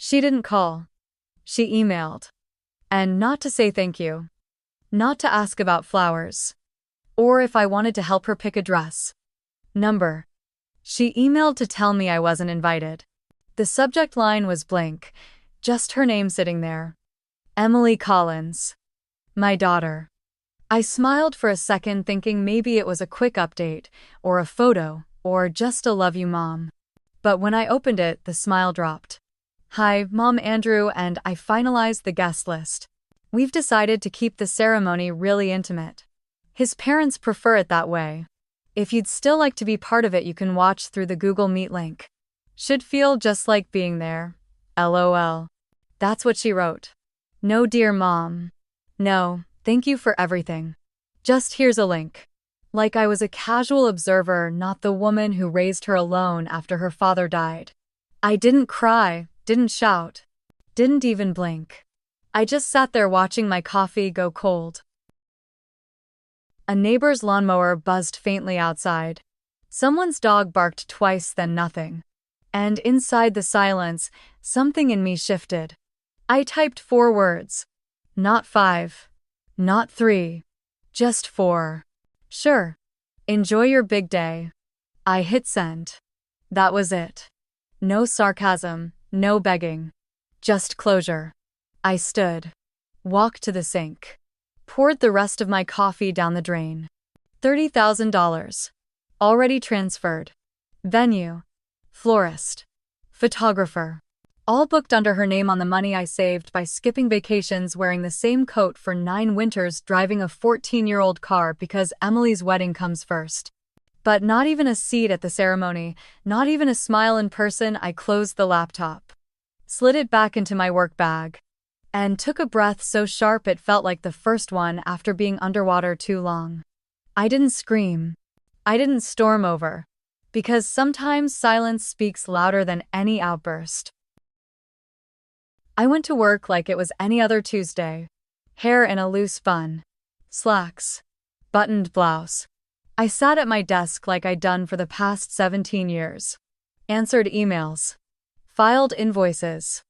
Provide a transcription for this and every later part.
She didn't call. She emailed. And not to say thank you. Not to ask about flowers. Or if I wanted to help her pick a dress. Number. She emailed to tell me I wasn't invited. The subject line was blank, just her name sitting there. Emily Collins. My daughter. I smiled for a second, thinking maybe it was a quick update, or a photo, or just a love you mom. But when I opened it, the smile dropped. Hi, Mom, Andrew, and I finalized the guest list. We've decided to keep the ceremony really intimate. His parents prefer it that way. If you'd still like to be part of it, you can watch through the Google Meet link. Should feel just like being there. LOL. That's what she wrote. No, dear Mom. No, thank you for everything. Just here's a link. Like I was a casual observer, not the woman who raised her alone after her father died. I didn't cry, didn't shout, didn't even blink. I just sat there watching my coffee go cold. A neighbor's lawnmower buzzed faintly outside. Someone's dog barked twice, then nothing. And inside the silence, something in me shifted. I typed 4 words. Not 5. Not 3. Just 4. Sure. Enjoy your big day. I hit send. That was it. No sarcasm, no begging. Just closure. I stood. Walked to the sink. Poured the rest of my coffee down the drain. $30,000. Already transferred. Venue. Florist. Photographer. All booked under her name on the money I saved by skipping vacations, wearing the same coat for 9 winters, driving a 14-year-old car because Emily's wedding comes first. But not even a seat at the ceremony, not even a smile in person. I closed the laptop. Slid it back into my work bag. And took a breath so sharp it felt like the first one after being underwater too long. I didn't scream. I didn't storm over. Because sometimes silence speaks louder than any outburst. I went to work like it was any other Tuesday. Hair in a loose bun. Slacks. Buttoned blouse. I sat at my desk like I'd done for the past 17 years. Answered emails. Filed invoices.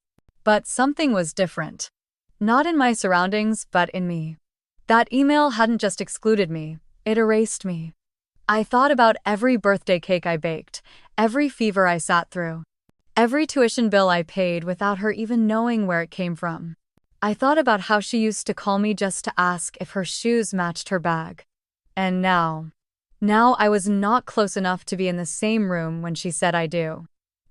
But something was different. Not in my surroundings, but in me. That email hadn't just excluded me, it erased me. I thought about every birthday cake I baked, every fever I sat through, every tuition bill I paid without her even knowing where it came from. I thought about how she used to call me just to ask if her shoes matched her bag. And now I was not close enough to be in the same room when she said I do.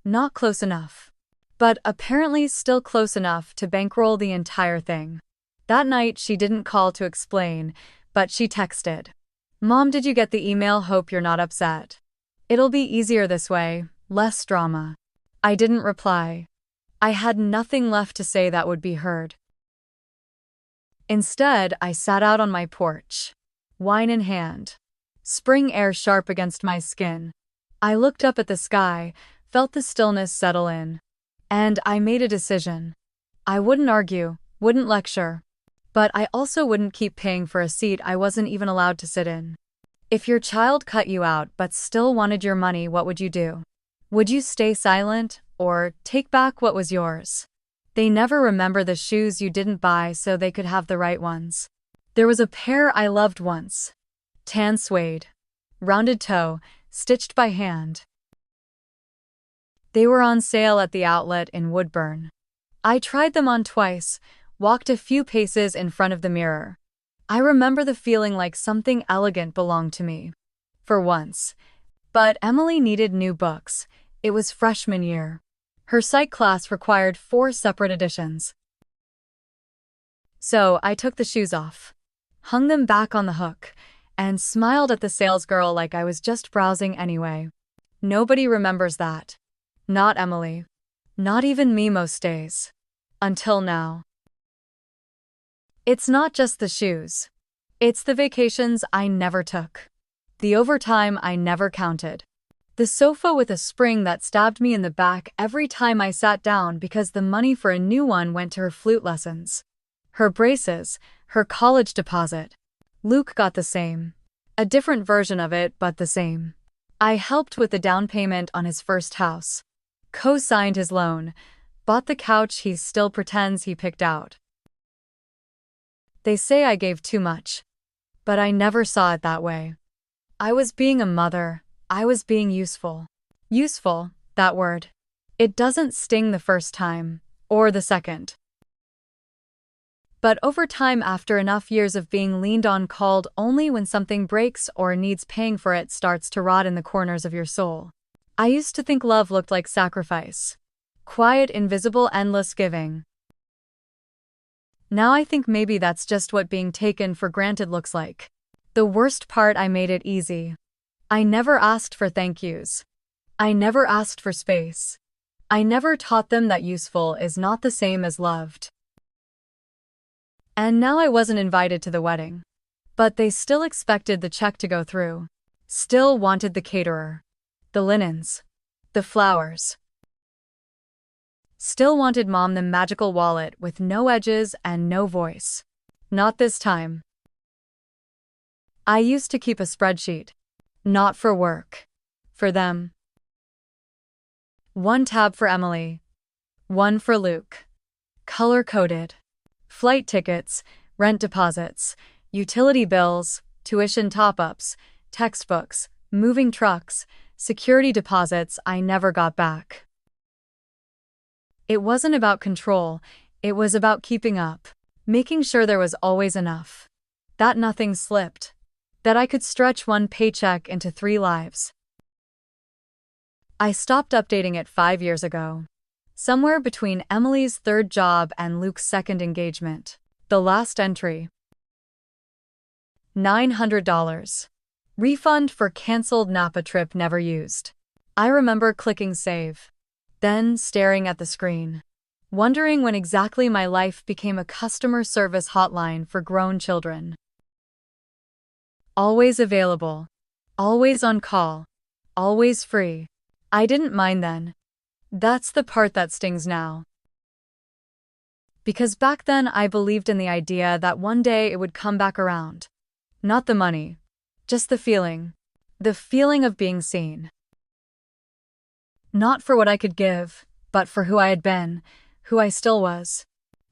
Not close enough. But apparently still close enough to bankroll the entire thing. That night she didn't call to explain, but she texted. Mom, did you get the email? Hope you're not upset. It'll be easier this way, less drama. I didn't reply. I had nothing left to say that would be heard. Instead, I sat out on my porch. Wine in hand. Spring air sharp against my skin. I looked up at the sky, felt the stillness settle in. And I made a decision. I wouldn't argue, wouldn't lecture. But I also wouldn't keep paying for a seat I wasn't even allowed to sit in. If your child cut you out but still wanted your money, what would you do? Would you stay silent, or take back what was yours? They never remember the shoes you didn't buy so they could have the right ones. There was a pair I loved once. Tan suede. Rounded toe, stitched by hand. They were on sale at the outlet in Woodburn. I tried them on twice, walked a few paces in front of the mirror. I remember the feeling like something elegant belonged to me. For once. But Emily needed new books. It was freshman year. Her psych class required 4 separate editions. So I took the shoes off, hung them back on the hook, and smiled at the salesgirl like I was just browsing anyway. Nobody remembers that. Not Emily. Not even me most days. Until now. It's not just the shoes. It's the vacations I never took. The overtime I never counted. The sofa with a spring that stabbed me in the back every time I sat down because the money for a new one went to her flute lessons. Her braces, her college deposit. Luke got the same. A different version of it, but the same. I helped with the down payment on his first house. Co-signed his loan. Bought the couch he still pretends he picked out. They say I gave too much, but I never saw it that way. I was being a mother. I was being useful. Useful, that word. It doesn't sting the first time, or the second. But over time, after enough years of being leaned on, called only when something breaks or needs paying for, it starts to rot in the corners of your soul. I used to think love looked like sacrifice. Quiet, invisible, endless giving. Now I think maybe that's just what being taken for granted looks like. The worst part, I made it easy. I never asked for thank yous. I never asked for space. I never taught them that useful is not the same as loved. And now I wasn't invited to the wedding. But they still expected the check to go through. Still wanted the caterer. The linens. The flowers. Still wanted Mom the magical wallet with no edges and no voice. Not this time. I used to keep a spreadsheet. Not for work. For them. One tab for Emily. One for Luke. Color-coded. Flight tickets, rent deposits, utility bills, tuition top-ups, textbooks, moving trucks, security deposits I never got back. It wasn't about control, it was about keeping up, making sure there was always enough. That nothing slipped. That I could stretch one paycheck into 3 lives. I stopped updating it 5 years ago. Somewhere between Emily's 3rd job and Luke's 2nd engagement. The last entry. $900. Refund for cancelled Napa trip never used. I remember clicking save. Then staring at the screen. Wondering when exactly my life became a customer service hotline for grown children. Always available. Always on call. Always free. I didn't mind then. That's the part that stings now. Because back then I believed in the idea that one day it would come back around. Not the money. Just the feeling. The feeling of being seen. Not for what I could give, but for who I had been, who I still was.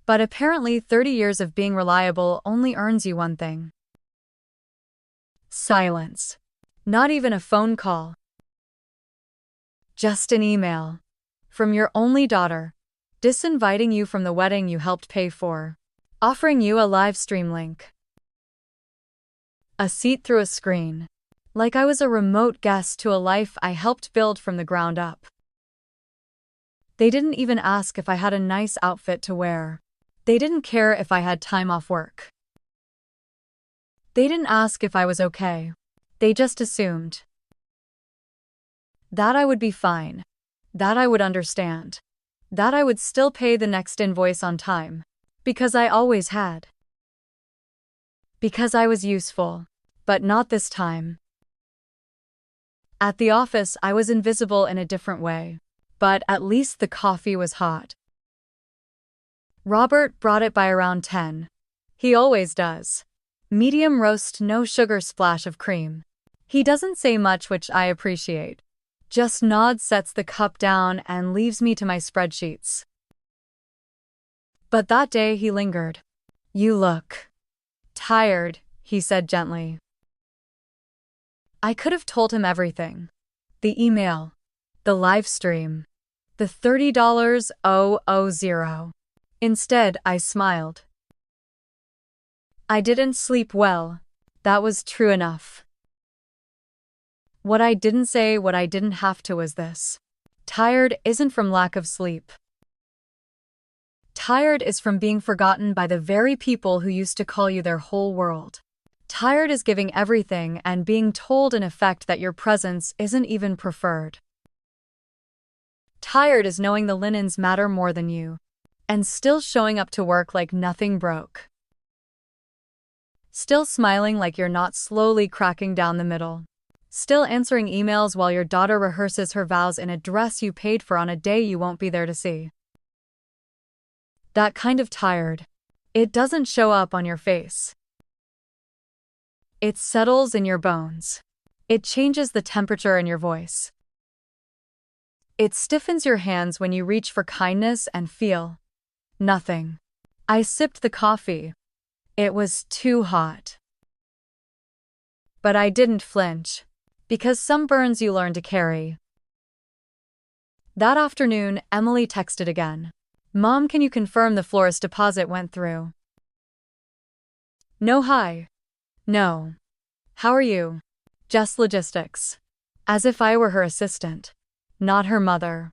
But apparently 30 years of being reliable only earns you one thing. Silence. Not even a phone call. Just an email. From your only daughter, disinviting you from the wedding you helped pay for, offering you a live stream link. A seat through a screen. Like I was a remote guest to a life I helped build from the ground up. They didn't even ask if I had a nice outfit to wear. They didn't care if I had time off work. They didn't ask if I was okay. They just assumed that I would be fine. That I would understand. That I would still pay the next invoice on time. Because I always had. Because I was useful. But not this time. At the office, I was invisible in a different way. But at least the coffee was hot. Robert brought it by around 10. He always does. Medium roast, no sugar, splash of cream. He doesn't say much, which I appreciate. Just nods, sets the cup down, and leaves me to my spreadsheets. But that day he lingered. You look tired, he said gently. I could have told him everything. The email. The live stream. The $30,000. Instead, I smiled. I didn't sleep well. That was true enough. What I didn't say, what I didn't have to, was this. Tired isn't from lack of sleep. Tired is from being forgotten by the very people who used to call you their whole world. Tired is giving everything and being told in effect that your presence isn't even preferred. Tired is knowing the linens matter more than you, and still showing up to work like nothing broke. Still smiling like you're not slowly cracking down the middle. Still answering emails while your daughter rehearses her vows in a dress you paid for on a day you won't be there to see. That kind of tired. It doesn't show up on your face. It settles in your bones. It changes the temperature in your voice. It stiffens your hands when you reach for kindness and feel nothing. I sipped the coffee. It was too hot. But I didn't flinch. Because some burns you learn to carry. That afternoon, Emily texted again. Mom, can you confirm the florist deposit went through? No, hi. No. How are you? Just logistics. As if I were her assistant, not her mother.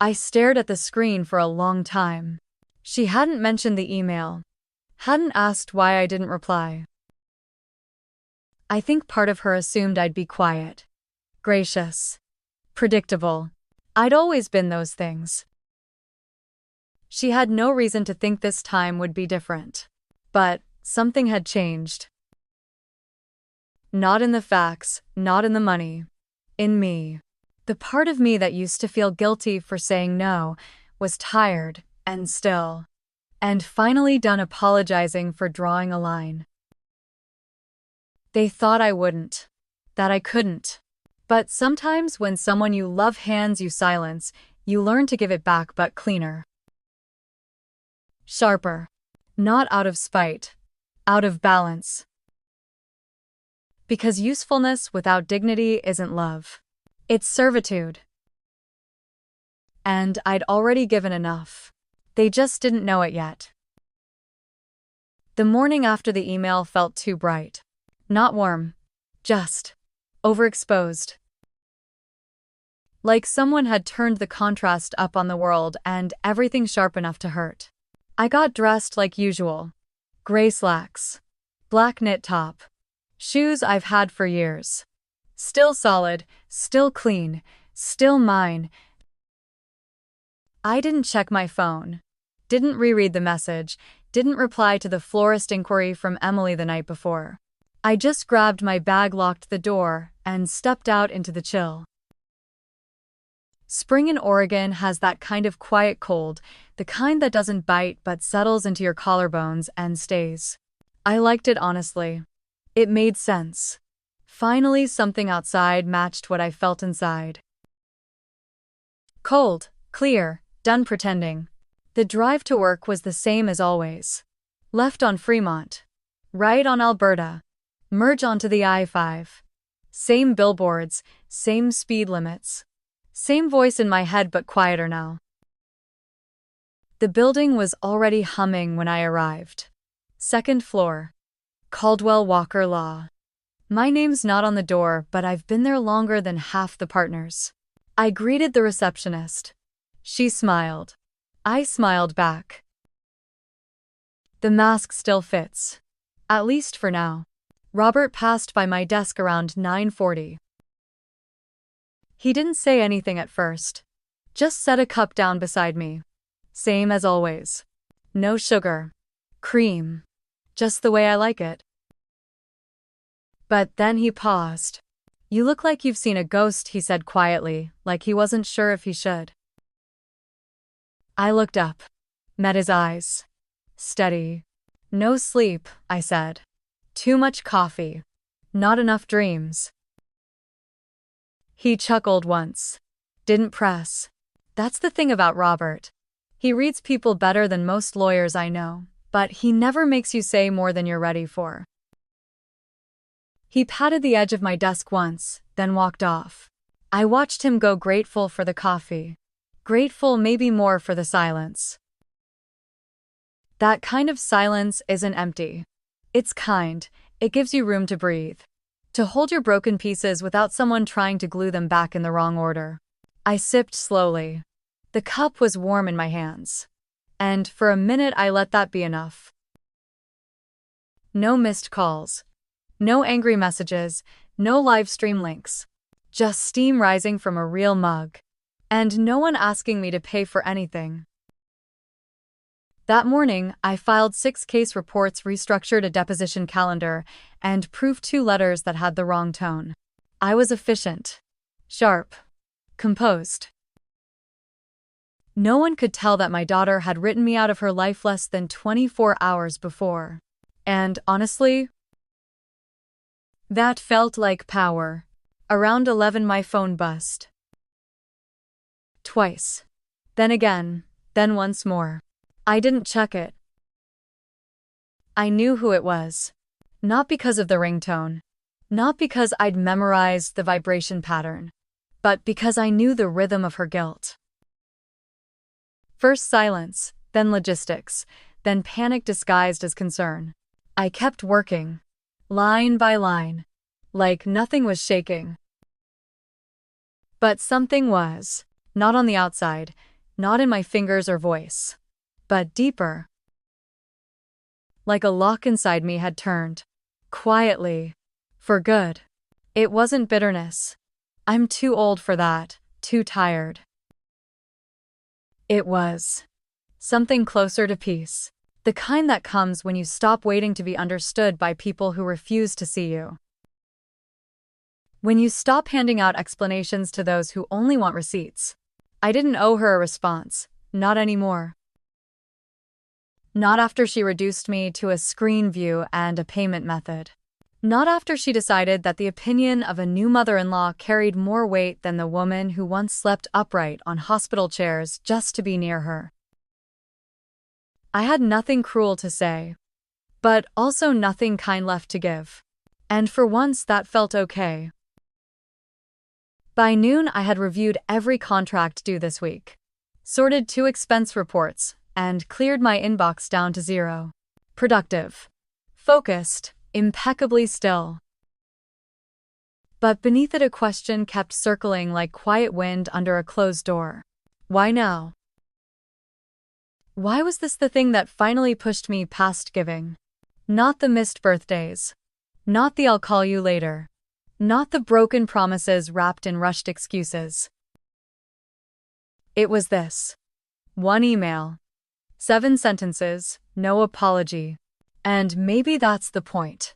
I stared at the screen for a long time. She hadn't mentioned the email. Hadn't asked why I didn't reply. I think part of her assumed I'd be quiet, gracious, predictable. I'd always been those things. She had no reason to think this time would be different. But something had changed. Not in the facts, not in the money. In me. The part of me that used to feel guilty for saying no was tired and still. And finally done apologizing for drawing a line. They thought I wouldn't. That I couldn't. But sometimes when someone you love hands you silence, you learn to give it back but cleaner. Sharper. Not out of spite. Out of balance. Because usefulness without dignity isn't love. It's servitude. And I'd already given enough. They just didn't know it yet. The morning after the email felt too bright. Not warm. Just overexposed. Like someone had turned the contrast up on the world and everything sharp enough to hurt. I got dressed like usual. Gray slacks. Black knit top. Shoes I've had for years. Still solid, still clean, still mine. I didn't check my phone. Didn't reread the message. Didn't reply to the florist inquiry from Emily the night before. I just grabbed my bag, locked the door, and stepped out into the chill. Spring in Oregon has that kind of quiet cold, the kind that doesn't bite but settles into your collarbones and stays. I liked it honestly. It made sense. Finally, something outside matched what I felt inside. Cold, clear, done pretending. The drive to work was the same as always. Left on Fremont. Right on Alberta. Merge onto the I-5. Same billboards, same speed limits. Same voice in my head but quieter now. The building was already humming when I arrived. Second floor. Caldwell Walker Law. My name's not on the door, but I've been there longer than half the partners. I greeted the receptionist. She smiled. I smiled back. The mask still fits. At least for now. Robert passed by my desk around 9:40. He didn't say anything at first. Just set a cup down beside me. Same as always. No sugar. Cream. Just the way I like it. But then he paused. You look like you've seen a ghost, he said quietly, like he wasn't sure if he should. I looked up. Met his eyes. Steady. No sleep, I said. Too much coffee. Not enough dreams. He chuckled once. Didn't press. That's the thing about Robert. He reads people better than most lawyers I know, but he never makes you say more than you're ready for. He patted the edge of my desk once, then walked off. I watched him go, grateful for the coffee. Grateful maybe more for the silence. That kind of silence isn't empty. It's kind. It gives you room to breathe. To hold your broken pieces without someone trying to glue them back in the wrong order. I sipped slowly. The cup was warm in my hands. And for a minute I let that be enough. No missed calls. No angry messages. No live stream links. Just steam rising from a real mug. And no one asking me to pay for anything. That morning, I filed 6 case reports, restructured a deposition calendar, and proofed 2 letters that had the wrong tone. I was efficient. Sharp. Composed. No one could tell that my daughter had written me out of her life less than 24 hours before. And, honestly, that felt like power. Around 11 my phone buzzed. Twice. Then again, then once more. I didn't check it. I knew who it was. Not because of the ringtone. Not because I'd memorized the vibration pattern. But because I knew the rhythm of her guilt. First silence, then logistics, then panic disguised as concern. I kept working. Line by line. Like nothing was shaking. But something was. Not on the outside, not in my fingers or voice. But deeper. Like a lock inside me had turned. Quietly. For good. It wasn't bitterness. I'm too old for that, too tired. It was something closer to peace. The kind that comes when you stop waiting to be understood by people who refuse to see you. When you stop handing out explanations to those who only want receipts. I didn't owe her a response, not anymore. Not after she reduced me to a screen view and a payment method. Not after she decided that the opinion of a new mother-in-law carried more weight than the woman who once slept upright on hospital chairs just to be near her. I had nothing cruel to say, but also nothing kind left to give. And for once that felt okay. By noon I had reviewed every contract due this week, sorted 2 expense reports, and cleared my inbox down to 0. Productive. Focused. Impeccably still. But beneath it a question kept circling like quiet wind under a closed door. Why now? Why was this the thing that finally pushed me past giving? Not the missed birthdays. Not the I'll call you later. Not the broken promises wrapped in rushed excuses. It was this. 1 email. 7 sentences, no apology. And maybe that's the point.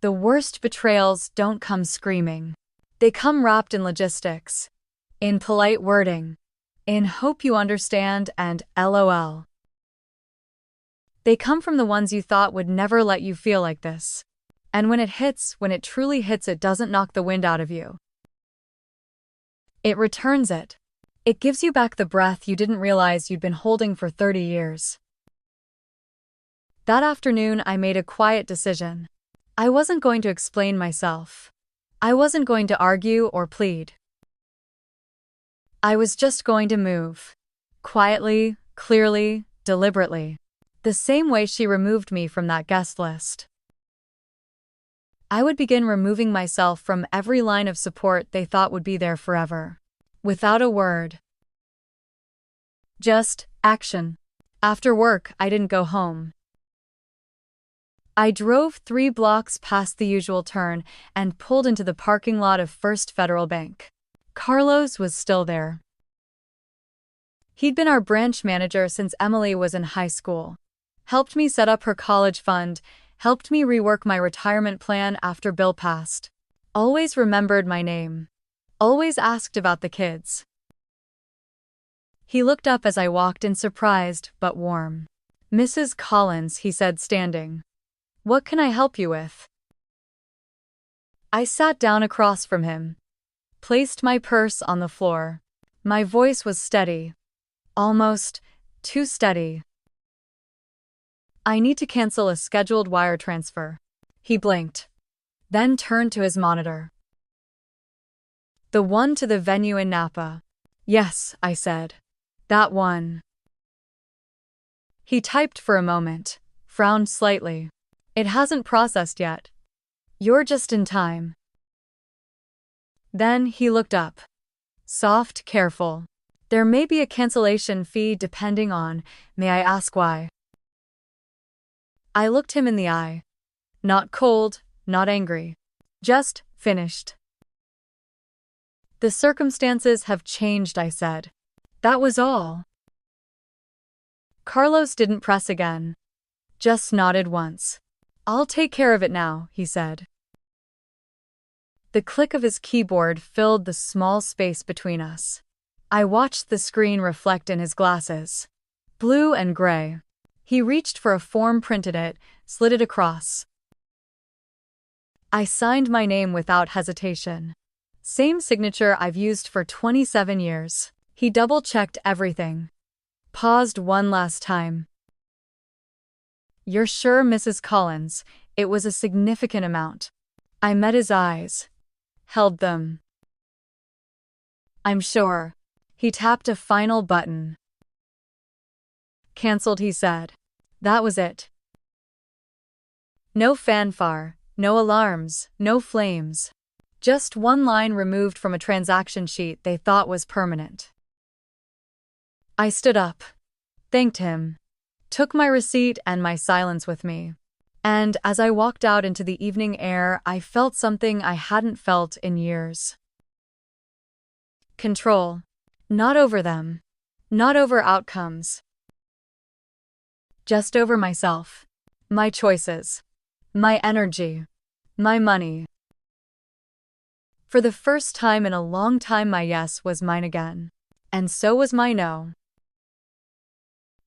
The worst betrayals don't come screaming. They come wrapped in logistics. In polite wording. In hope you understand and LOL. They come from the ones you thought would never let you feel like this. And when it truly hits, it doesn't knock the wind out of you. It returns it. It gives you back the breath you didn't realize you'd been holding for 30 years. That afternoon, I made a quiet decision. I wasn't going to explain myself. I wasn't going to argue or plead. I was just going to move. Quietly, clearly, deliberately. The same way she removed me from that guest list. I would begin removing myself from every line of support they thought would be there forever. Without a word. Just action. After work, I didn't go home. I drove 3 blocks past the usual turn and pulled into the parking lot of First Federal Bank. Carlos was still there. He'd been our branch manager since Emily was in high school. Helped me set up her college fund, helped me rework my retirement plan after Bill passed. Always remembered my name. Always asked about the kids. He looked up as I walked in, surprised but warm. "Mrs. Collins," he said, standing. "What can I help you with?" I sat down across from him. Placed my purse on the floor. My voice was steady. Almost too steady. "I need to cancel a scheduled wire transfer." He blinked. Then turned to his monitor. "The one to the venue in Napa." "Yes," I said. "That one." He typed for a moment, frowned slightly. "It hasn't processed yet. You're just in time." Then he looked up. Soft, careful. "There may be a cancellation fee depending on, may I ask why?" I looked him in the eye. Not cold, not angry. Just finished. "The circumstances have changed," I said. That was all. Carlos didn't press again. Just nodded once. "I'll take care of it now," he said. The click of his keyboard filled the small space between us. I watched the screen reflect in his glasses. Blue and gray. He reached for a form, printed it, slid it across. I signed my name without hesitation. Same signature I've used for 27 years. He double-checked everything. Paused one last time. You're sure, Mrs. Collins, it was a significant amount? I met his eyes. Held them. I'm sure. He tapped a final button. Cancelled, he said. That was it. No fanfare, no alarms, no flames. Just one line removed from a transaction sheet they thought was permanent. I stood up, thanked him, took my receipt and my silence with me. And as I walked out into the evening air, I felt something I hadn't felt in years. Control. Not over them. Not over outcomes. Just over myself. My choices. My energy. My money. For the first time in a long time, my yes was mine again. And so was my no.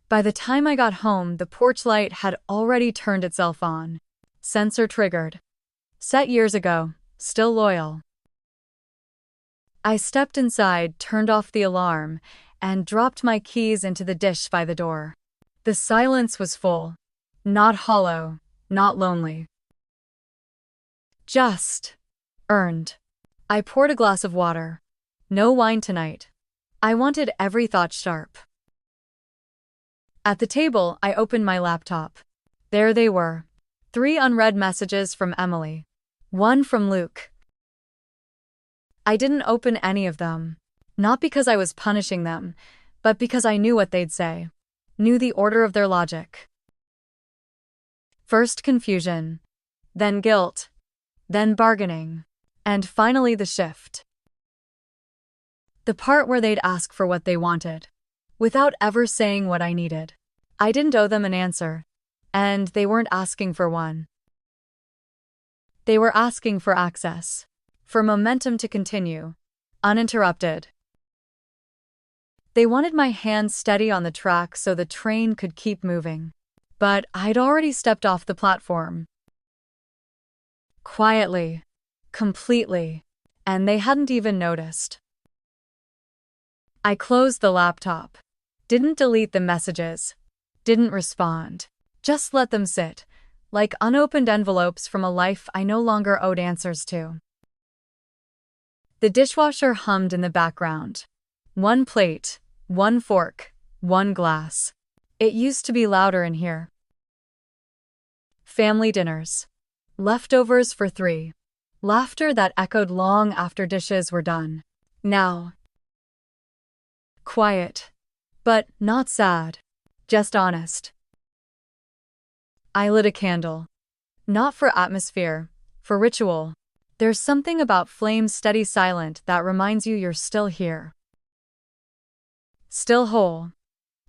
By the time I got home, the porch light had already turned itself on. Sensor triggered. Set years ago, still loyal. I stepped inside, turned off the alarm, and dropped my keys into the dish by the door. The silence was full. Not hollow, not lonely. Just earned. I poured a glass of water. No wine tonight. I wanted every thought sharp. At the table, I opened my laptop. There they were. 3 unread messages from Emily. 1 from Luke. I didn't open any of them. Not because I was punishing them, but because I knew what they'd say. Knew the order of their logic. First confusion. Then guilt. Then bargaining. And finally the shift. The part where they'd ask for what they wanted, without ever saying what I needed. I didn't owe them an answer, and they weren't asking for one. They were asking for access, for momentum to continue, uninterrupted. They wanted my hands steady on the track so the train could keep moving. But I'd already stepped off the platform. Quietly, completely, and they hadn't even noticed. I closed the laptop, didn't delete the messages, didn't respond, just let them sit, like unopened envelopes from a life I no longer owed answers to. The dishwasher hummed in the background. 1 plate, 1 fork, 1 glass. It used to be louder in here. Family dinners. Leftovers for 3. Laughter that echoed long after dishes were done. Now. Quiet. But not sad. Just honest. I lit a candle. Not for atmosphere, for ritual. There's something about flames steady silent that reminds you you're still here. Still whole.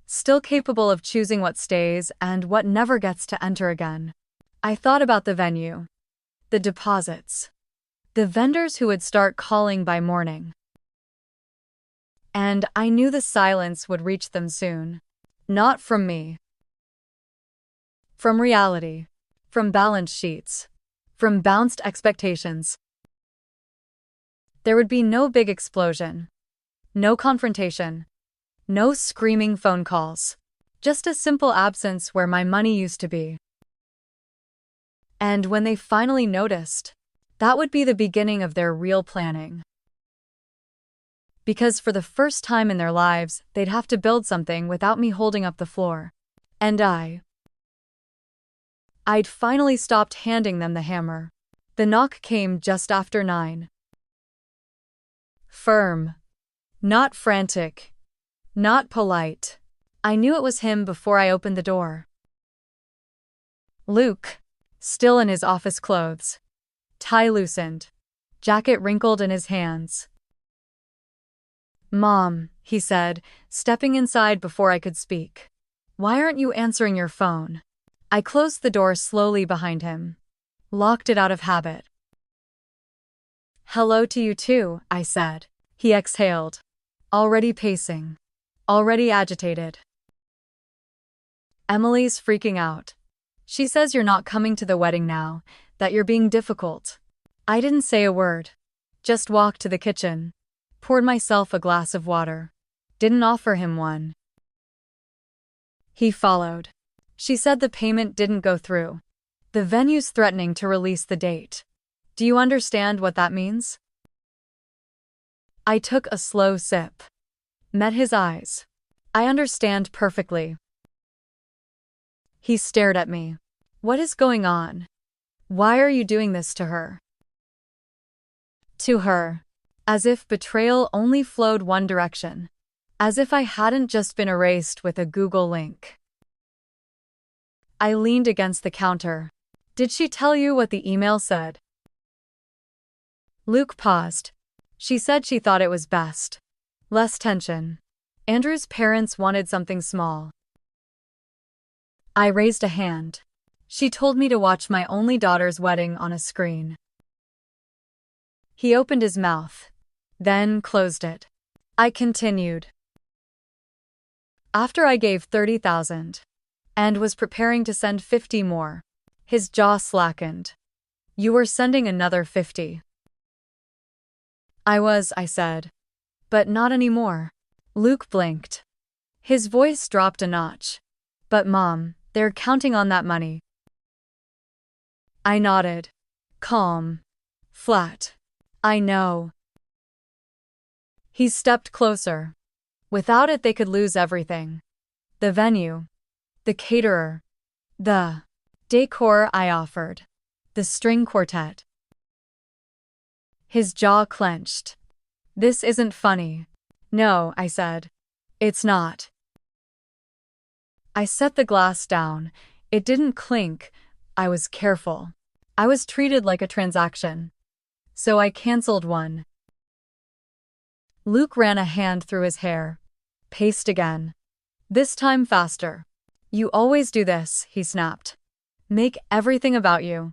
Still capable of choosing what stays and what never gets to enter again. I thought about the venue. The deposits. The vendors who would start calling by morning. And I knew the silence would reach them soon. Not from me. From reality. From balance sheets. From bounced expectations. There would be no big explosion. No confrontation. No screaming phone calls. Just a simple absence where my money used to be. And when they finally noticed, that would be the beginning of their real planning. Because for the first time in their lives, they'd have to build something without me holding up the floor. And I'd finally stopped handing them the hammer. The knock came just after 9. Firm. Not frantic. Not polite. I knew it was him before I opened the door. Luke, still in his office clothes. Tie loosened. Jacket wrinkled in his hands. Mom, he said, stepping inside before I could speak. Why aren't you answering your phone? I closed the door slowly behind him. Locked it out of habit. Hello to you too, I said. He exhaled. Already pacing. Already agitated. Emily's freaking out. She says you're not coming to the wedding now, that you're being difficult. I didn't say a word. Just walked to the kitchen. Poured myself a glass of water. Didn't offer him one. He followed. She said the payment didn't go through. The venue's threatening to release the date. Do you understand what that means? I took a slow sip. Met his eyes. I understand perfectly. He stared at me. What is going on? Why are you doing this to her? To her. As if betrayal only flowed one direction. As if I hadn't just been erased with a Google link. I leaned against the counter. Did she tell you what the email said? Luke paused. She said she thought it was best. Less tension. Andrew's parents wanted something small. I raised a hand. She told me to watch my only daughter's wedding on a screen. He opened his mouth, then closed it. I continued. After I gave 30,000 and was preparing to send 50 more, his jaw slackened. You were sending another 50. I said. But not anymore. Luke blinked. His voice dropped a notch. But Mom, they're counting on that money. I nodded. Calm. Flat. I know. He stepped closer. Without it they could lose everything. The venue. The caterer. The decor I offered. The string quartet. His jaw clenched. This isn't funny. No, I said. It's not. I set the glass down. It didn't clink. I was careful. I was treated like a transaction. So I canceled one. Luke ran a hand through his hair. Paced again. This time faster. You always do this, he snapped. Make everything about you.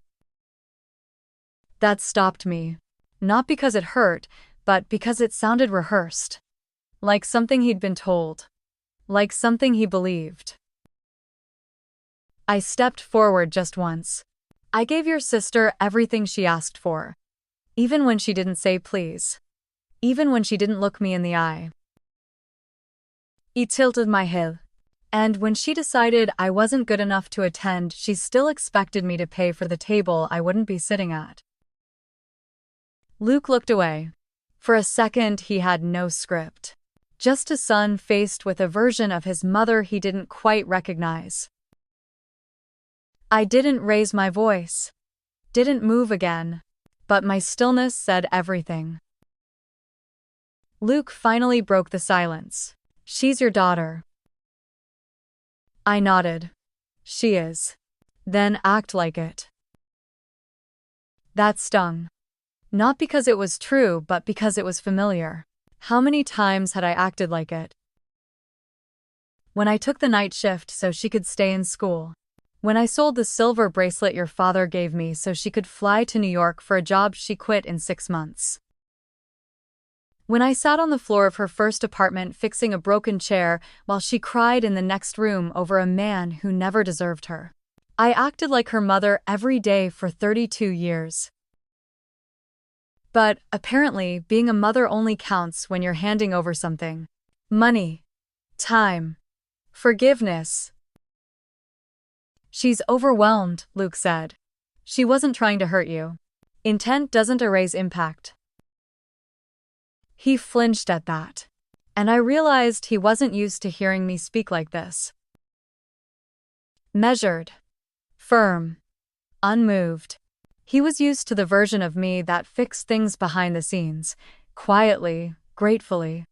That stopped me. Not because it hurt, but because it sounded rehearsed. Like something he'd been told. Like something he believed. I stepped forward just once. I gave your sister everything she asked for. Even when she didn't say please. Even when she didn't look me in the eye. I tilted my head. And when she decided I wasn't good enough to attend, she still expected me to pay for the table I wouldn't be sitting at. Luke looked away. For a second he had no script. Just a son faced with a version of his mother he didn't quite recognize. I didn't raise my voice. Didn't move again. But my stillness said everything. Luke finally broke the silence. She's your daughter. I nodded. She is. Then act like it. That stung. Not because it was true, but because it was familiar. How many times had I acted like it? When I took the night shift so she could stay in school. When I sold the silver bracelet your father gave me so she could fly to New York for a job she quit in 6 months. When I sat on the floor of her first apartment fixing a broken chair while she cried in the next room over a man who never deserved her. I acted like her mother every day for 32 years. But, apparently, being a mother only counts when you're handing over something. Money. Time. Forgiveness. She's overwhelmed, Luke said. She wasn't trying to hurt you. Intent doesn't erase impact. He flinched at that. And I realized he wasn't used to hearing me speak like this. Measured. Firm. Unmoved. He was used to the version of me that fixed things behind the scenes, quietly, gratefully.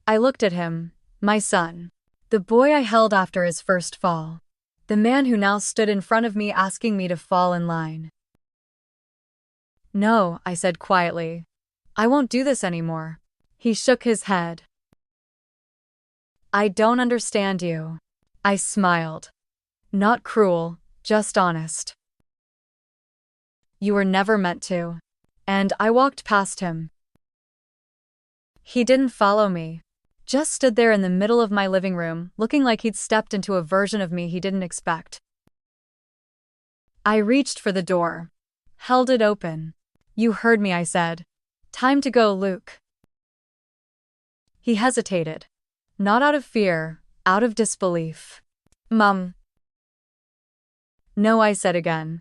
I looked at him, my son. The boy I held after his first fall. The man who now stood in front of me asking me to fall in line. No, I said quietly. I won't do this anymore. He shook his head. I don't understand you. I smiled. Not cruel, just honest. You were never meant to. And I walked past him. He didn't follow me. Just stood there in the middle of my living room, looking like he'd stepped into a version of me he didn't expect. I reached for the door. Held it open. You heard me, I said. Time to go, Luke. He hesitated. Not out of fear, out of disbelief. Mum. No, I said again.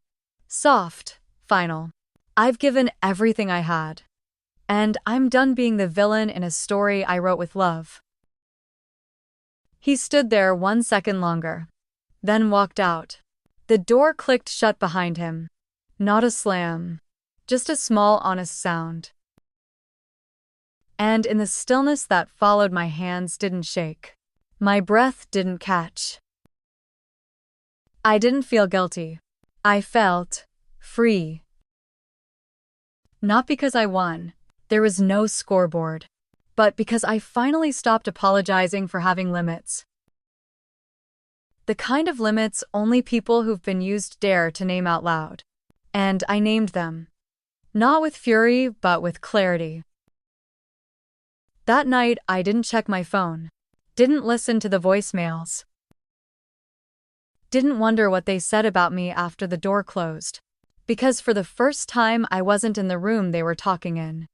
Soft, final. I've given everything I had. And I'm done being the villain in a story I wrote with love. He stood there 1 second longer, then walked out. The door clicked shut behind him. Not a slam, just a small, honest sound. And in the stillness that followed, my hands didn't shake. My breath didn't catch. I didn't feel guilty. I felt free. Not because I won. There was no scoreboard. But because I finally stopped apologizing for having limits. The kind of limits only people who've been used dare to name out loud. And I named them. Not with fury, but with clarity. That night, I didn't check my phone. Didn't listen to the voicemails. Didn't wonder what they said about me after the door closed. Because for the first time, I wasn't in the room they were talking in.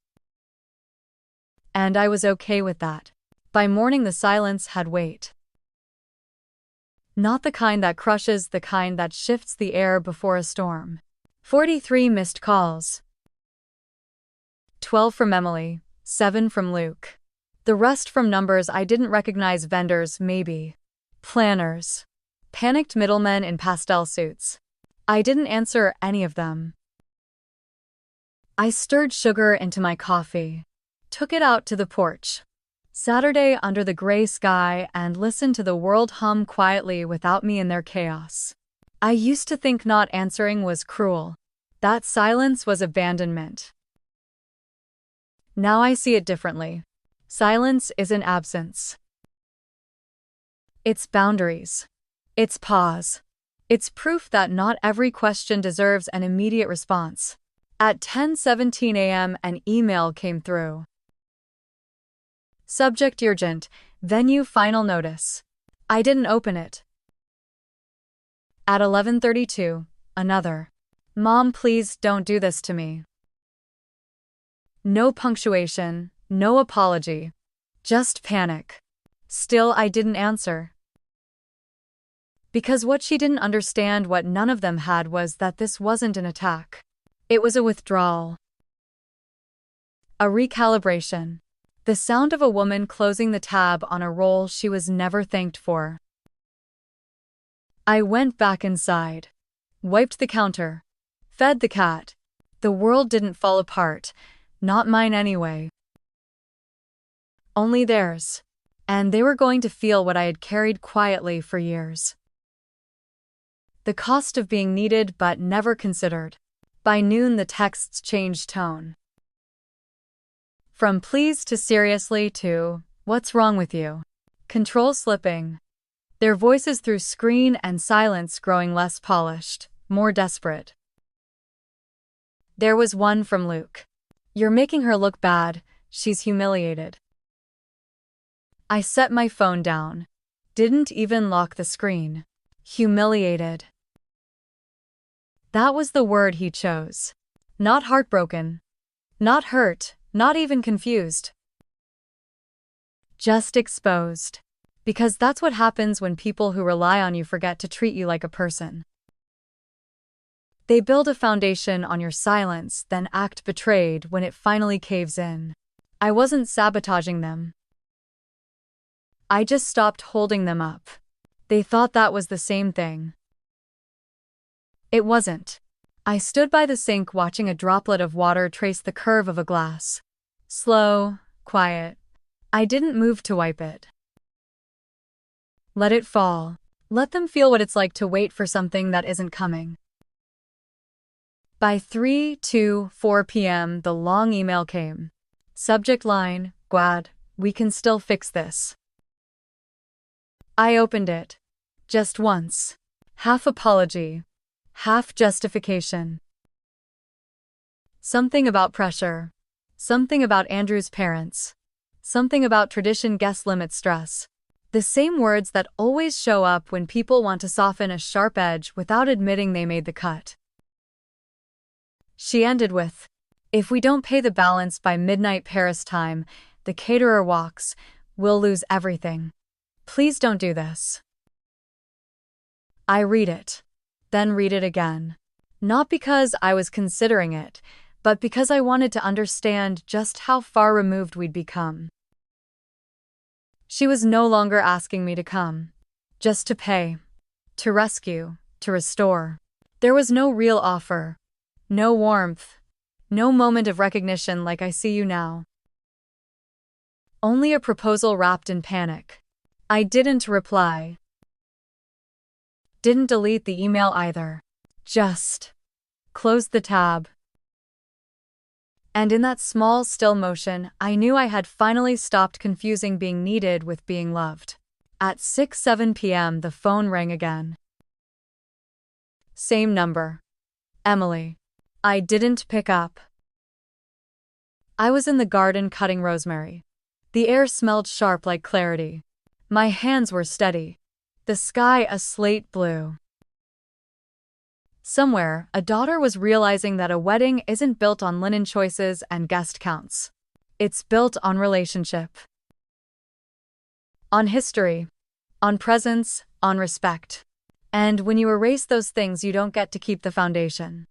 And I was okay with that. By morning, the silence had weight. Not the kind that crushes, the kind that shifts the air before a storm. 43 missed calls. 12 from Emily, 7 from Luke. The rest from numbers I didn't recognize, vendors maybe. Planners. Panicked middlemen in pastel suits. I didn't answer any of them. I stirred sugar into my coffee. Took it out to the porch. Saturday under the gray sky, and listened to the world hum quietly without me in their chaos. I used to think not answering was cruel. That silence was abandonment. Now I see it differently. Silence isn't absence. It's boundaries. It's pause. It's proof that not every question deserves an immediate response. At 10:17 a.m., an email came through. Subject urgent, venue final notice. I didn't open it. At 11:32, another. Mom, please don't do this to me. No punctuation, no apology. Just panic. Still, I didn't answer. Because what she didn't understand, what none of them had, was that this wasn't an attack. It was a withdrawal. A recalibration. The sound of a woman closing the tab on a role she was never thanked for. I went back inside. Wiped the counter. Fed the cat. The world didn't fall apart. Not mine anyway. Only theirs. And they were going to feel what I had carried quietly for years. The cost of being needed but never considered. By noon, the texts changed tone. From please to seriously to, what's wrong with you? Control slipping. Their voices through screen and silence growing less polished, more desperate. There was one from Luke. You're making her look bad, she's humiliated. I set my phone down. Didn't even lock the screen. Humiliated. That was the word he chose. Not heartbroken. Not hurt. Not even confused. Just exposed. Because that's what happens when people who rely on you forget to treat you like a person. They build a foundation on your silence, then act betrayed when it finally caves in. I wasn't sabotaging them. I just stopped holding them up. They thought that was the same thing. It wasn't. I stood by the sink watching a droplet of water trace the curve of a glass. Slow, quiet. I didn't move to wipe it. Let it fall. Let them feel what it's like to wait for something that isn't coming. By 3:04 p.m., the long email came. Subject line, Glad, we can still fix this. I opened it. Just once. Half apology. Half justification. Something about pressure. Something about Andrew's parents. Something about tradition guest limit stress. The same words that always show up when people want to soften a sharp edge without admitting they made the cut. She ended with, If we don't pay the balance by midnight Paris time, the caterer walks, we'll lose everything. Please don't do this. I read it, then read it again. Not because I was considering it, but because I wanted to understand just how far removed we'd become. She was no longer asking me to come, just to pay, to rescue, to restore. There was no real offer, no warmth, no moment of recognition like I see you now. Only a proposal wrapped in panic. I didn't reply. Didn't delete the email either. Just closed the tab. And in that small, still motion, I knew I had finally stopped confusing being needed with being loved. At 6:07 p.m., the phone rang again. Same number. Emily. I didn't pick up. I was in the garden cutting rosemary. The air smelled sharp like clarity. My hands were steady. The sky a slate blue. Somewhere, a daughter was realizing that a wedding isn't built on linen choices and guest counts. It's built on relationship. On history. On presence, on respect. And when you erase those things, you don't get to keep the foundation.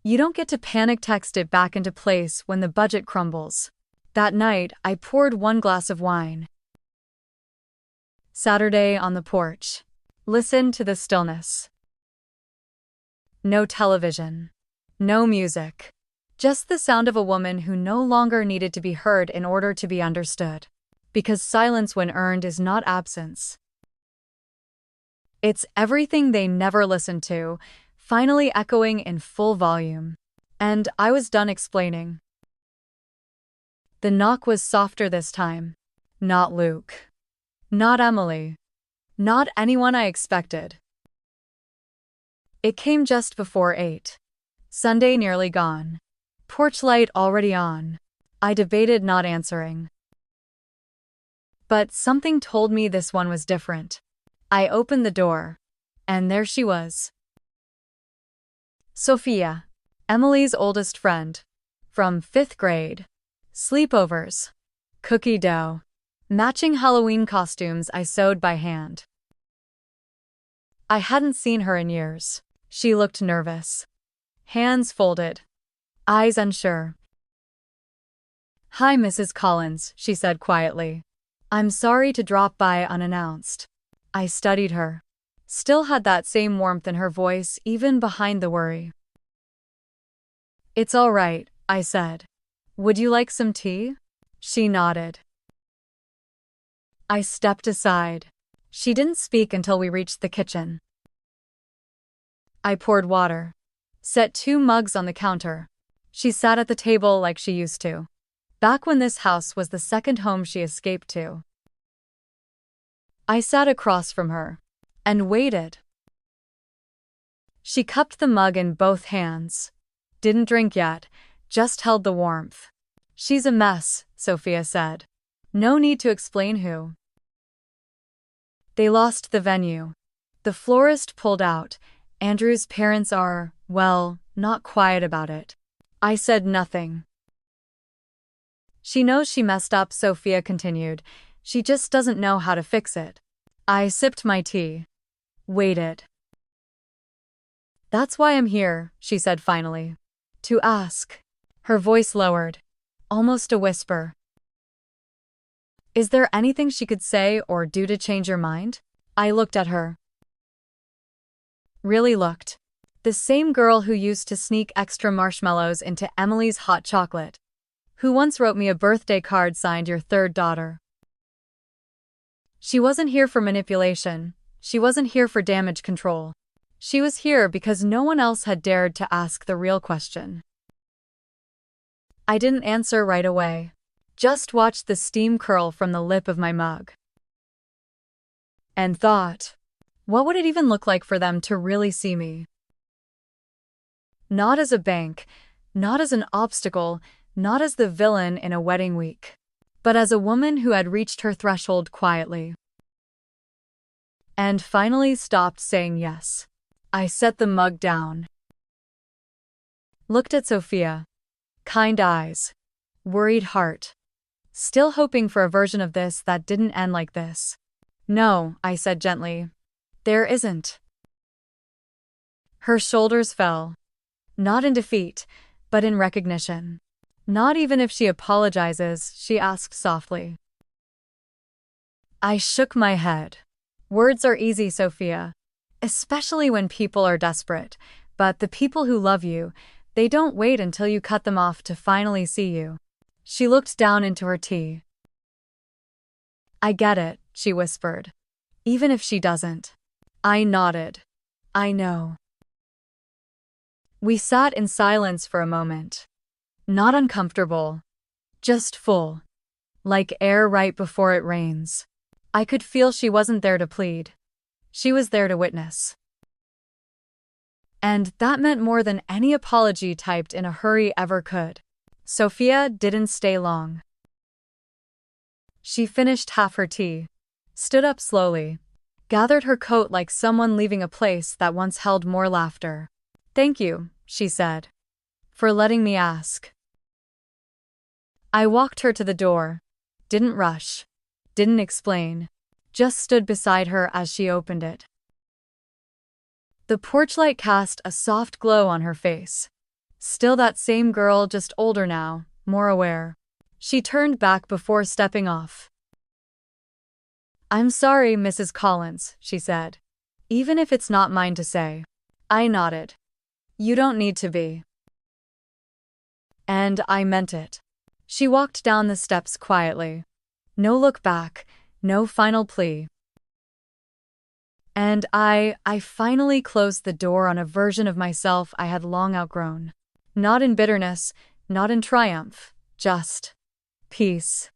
You don't get to panic text it back into place when the budget crumbles. That night, I poured one glass of wine. Saturday on the porch. Listen to the stillness. No television. No music. Just the sound of a woman who no longer needed to be heard in order to be understood. Because silence when earned is not absence. It's everything they never listened to, finally echoing in full volume. And I was done explaining. The knock was softer this time. Not Luke. Not Emily. Not anyone I expected. It came just before 8. Sunday nearly gone. Porch light already on. I debated not answering. But something told me this one was different. I opened the door. And there she was. Sophia, Emily's oldest friend. From 5th grade. Sleepovers. Cookie dough. Matching Halloween costumes I sewed by hand. I hadn't seen her in years. She looked nervous. Hands folded. Eyes unsure. "Hi, Mrs. Collins," she said quietly. "I'm sorry to drop by unannounced." I studied her. Still had that same warmth in her voice, even behind the worry. "It's all right," I said. "Would you like some tea?" She nodded. I stepped aside. She didn't speak until we reached the kitchen. I poured water. Set 2 mugs on the counter. She sat at the table like she used to. Back when this house was the second home she escaped to. I sat across from her. And waited. She cupped the mug in both hands. Didn't drink yet, just held the warmth. "She's a mess," Sophia said. "No need to explain who." They lost the venue. The florist pulled out. Andrew's parents are, well, not quiet about it. I said nothing. "She knows she messed up," Sophia continued. "She just doesn't know how to fix it." I sipped my tea. Waited. "That's why I'm here," she said finally. "To ask." Her voice lowered. Almost a whisper. "Is there anything she could say or do to change your mind?" I looked at her. Really looked. The same girl who used to sneak extra marshmallows into Emily's hot chocolate. Who once wrote me a birthday card signed "Your third daughter." She wasn't here for manipulation. She wasn't here for damage control. She was here because no one else had dared to ask the real question. I didn't answer right away. Just watched the steam curl from the lip of my mug. And thought, what would it even look like for them to really see me? Not as a bank, not as an obstacle, not as the villain in a wedding week, but as a woman who had reached her threshold quietly. And finally stopped saying yes. I set the mug down. Looked at Sophia. Kind eyes. Worried heart. Still hoping for a version of this that didn't end like this. No, I said gently. There isn't. Her shoulders fell. Not in defeat, but in recognition. Not even if she apologizes, she asked softly. I shook my head. Words are easy, Sophia. Especially when people are desperate, but the people who love you, they don't wait until you cut them off to finally see you. She looked down into her tea. I get it, she whispered. Even if she doesn't. I nodded. I know. We sat in silence for a moment. Not uncomfortable. Just full. Like air right before it rains. I could feel she wasn't there to plead. She was there to witness. And that meant more than any apology typed in a hurry ever could. Sophia didn't stay long. She finished half her tea, stood up slowly, gathered her coat like someone leaving a place that once held more laughter. Thank you, she said, for letting me ask. I walked her to the door, didn't rush, didn't explain, just stood beside her as she opened it. The porch light cast a soft glow on her face. Still that same girl, just older now, more aware. She turned back before stepping off. I'm sorry, Mrs. Collins, she said. Even if it's not mine to say. I nodded. You don't need to be. And I meant it. She walked down the steps quietly. No look back, no final plea. And I finally closed the door on a version of myself I had long outgrown. Not in bitterness, not in triumph, just peace.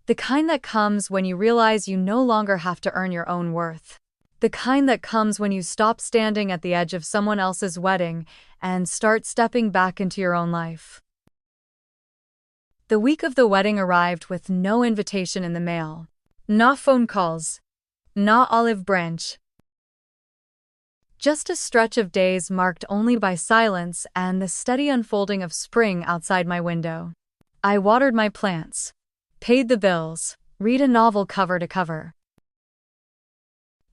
The kind that comes when you realize you no longer have to earn your own worth. The kind that comes when you stop standing at the edge of someone else's wedding and start stepping back into your own life. The week of the wedding arrived with no invitation in the mail. Not phone calls. Not olive branch. Just a stretch of days marked only by silence and the steady unfolding of spring outside my window. I watered my plants, paid the bills, read a novel cover to cover.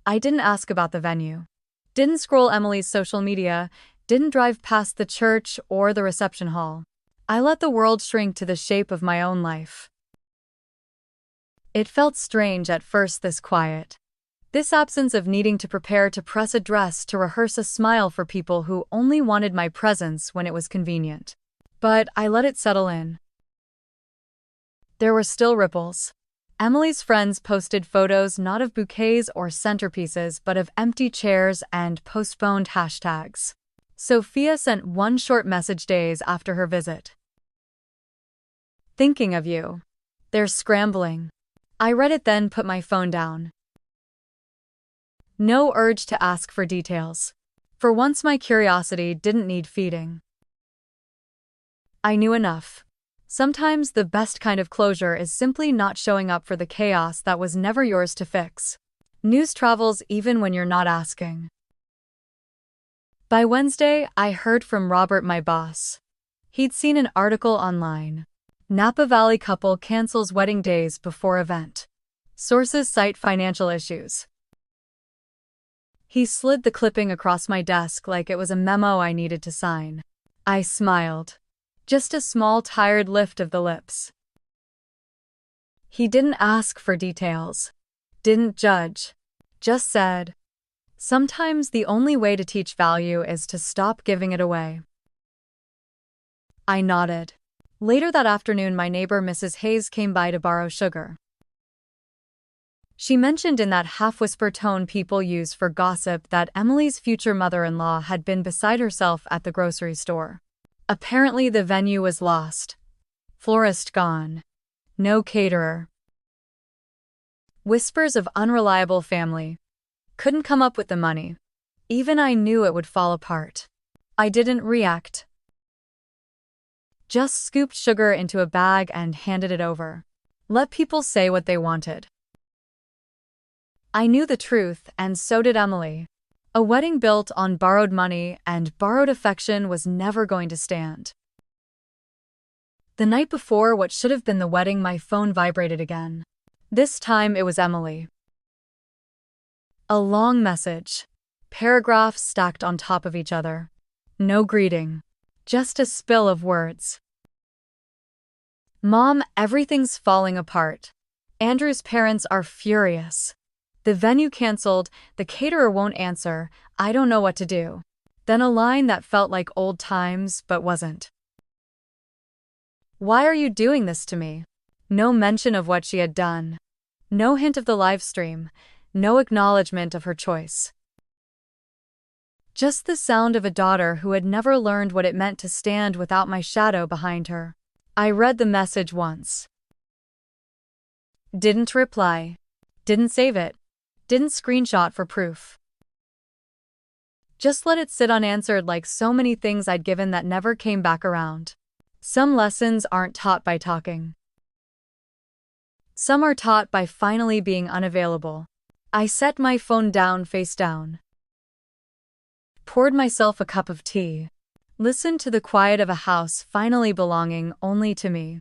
I didn't ask about the venue. Didn't scroll Emily's social media, didn't drive past the church or the reception hall. I let the world shrink to the shape of my own life. It felt strange at first, this quiet. This absence of needing to prepare to press a dress to rehearse a smile for people who only wanted my presence when it was convenient. But I let it settle in. There were still ripples. Emily's friends posted photos not of bouquets or centerpieces but of empty chairs and postponed hashtags. Sophia sent one short message days after her visit. Thinking of you. They're scrambling. I read it, then put my phone down. No urge to ask for details. For once my curiosity didn't need feeding. I knew enough. Sometimes the best kind of closure is simply not showing up for the chaos that was never yours to fix. News travels even when you're not asking. By Wednesday, I heard from Robert, my boss. He'd seen an article online. Napa Valley couple cancels wedding days before event. Sources cite financial issues. He slid the clipping across my desk like it was a memo I needed to sign. I smiled. Just a small, tired lift of the lips. He didn't ask for details. Didn't judge. Just said, sometimes the only way to teach value is to stop giving it away. I nodded. Later that afternoon, my neighbor Mrs. Hayes came by to borrow sugar. She mentioned in that half-whisper tone people use for gossip that Emily's future mother-in-law had been beside herself at the grocery store. Apparently the venue was lost. Florist gone. No caterer. Whispers of unreliable family. Couldn't come up with the money. Even I knew it would fall apart. I didn't react. Just scooped sugar into a bag and handed it over. Let people say what they wanted. I knew the truth, and so did Emily. A wedding built on borrowed money and borrowed affection was never going to stand. The night before what should have been the wedding, my phone vibrated again. This time it was Emily. A long message. Paragraphs stacked on top of each other. No greeting. Just a spill of words. Mom, everything's falling apart. Andrew's parents are furious. The venue canceled, the caterer won't answer, I don't know what to do. Then a line that felt like old times but wasn't. Why are you doing this to me? No mention of what she had done. No hint of the live stream. No acknowledgement of her choice. Just the sound of a daughter who had never learned what it meant to stand without my shadow behind her. I read the message once. Didn't reply. Didn't save it. Didn't screenshot for proof. Just let it sit unanswered like so many things I'd given that never came back around. Some lessons aren't taught by talking. Some are taught by finally being unavailable. I set my phone down face down. Poured myself a cup of tea. Listened to the quiet of a house finally belonging only to me.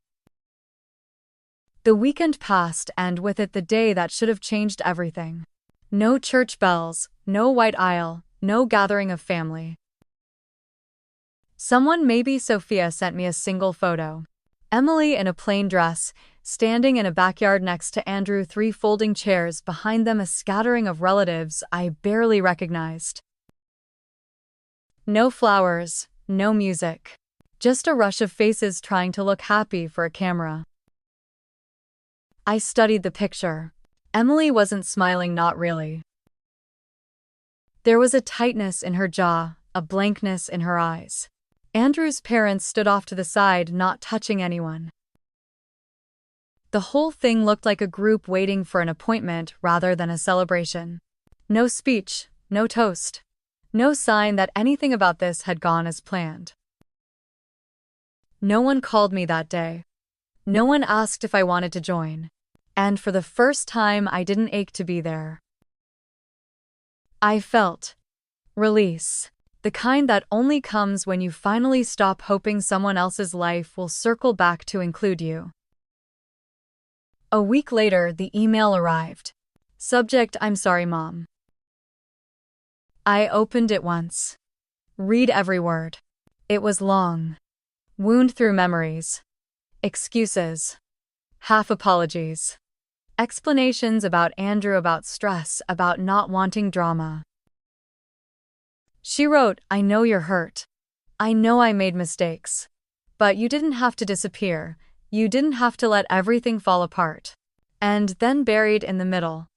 The weekend passed and with it the day that should have changed everything. No church bells, no white aisle, no gathering of family. Someone, maybe Sophia, sent me a single photo. Emily in a plain dress, standing in a backyard next to Andrew, 3 folding chairs behind them, a scattering of relatives I barely recognized. No flowers, no music. Just a rush of faces trying to look happy for a camera. I studied the picture. Emily wasn't smiling, not really. There was a tightness in her jaw, a blankness in her eyes. Andrew's parents stood off to the side, not touching anyone. The whole thing looked like a group waiting for an appointment rather than a celebration. No speech, no toast. No sign that anything about this had gone as planned. No one called me that day. No one asked if I wanted to join. And for the first time, I didn't ache to be there. I felt release. The kind that only comes when you finally stop hoping someone else's life will circle back to include you. A week later, the email arrived. Subject: I'm sorry, Mom. I opened it once. Read every word. It was long. Wound through memories. Excuses. Half apologies. Explanations about Andrew, about stress, about not wanting drama. She wrote, I know you're hurt. I know I made mistakes. But you didn't have to disappear. You didn't have to let everything fall apart. And then buried in the middle.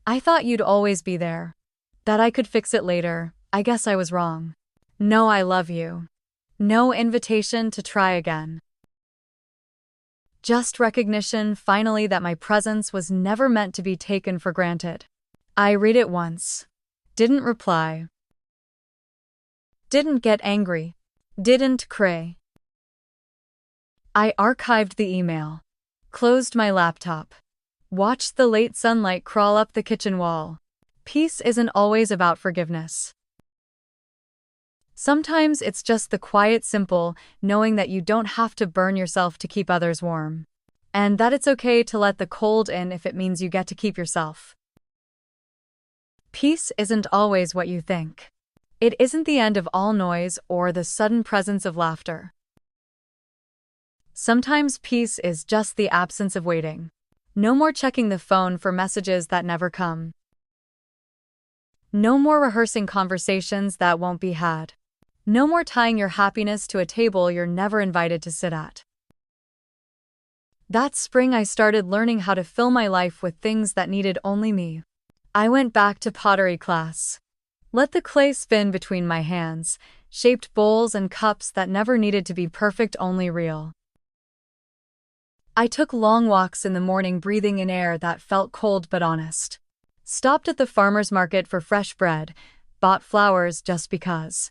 I thought you'd always be there. That I could fix it later. I guess I was wrong. No, I love you. No invitation to try again. Just recognition, finally, that my presence was never meant to be taken for granted. I read it once. Didn't reply. Didn't get angry. Didn't cry. I archived the email. Closed my laptop. Watched the late sunlight crawl up the kitchen wall. Peace isn't always about forgiveness. Sometimes it's just the quiet, simple, knowing that you don't have to burn yourself to keep others warm. And that it's okay to let the cold in if it means you get to keep yourself. Peace isn't always what you think. It isn't the end of all noise or the sudden presence of laughter. Sometimes peace is just the absence of waiting. No more checking the phone for messages that never come. No more rehearsing conversations that won't be had. No more tying your happiness to a table you're never invited to sit at. That spring, I started learning how to fill my life with things that needed only me. I went back to pottery class. Let the clay spin between my hands, shaped bowls and cups that never needed to be perfect, only real. I took long walks in the morning, breathing in air that felt cold but honest. Stopped at the farmer's market for fresh bread, bought flowers just because.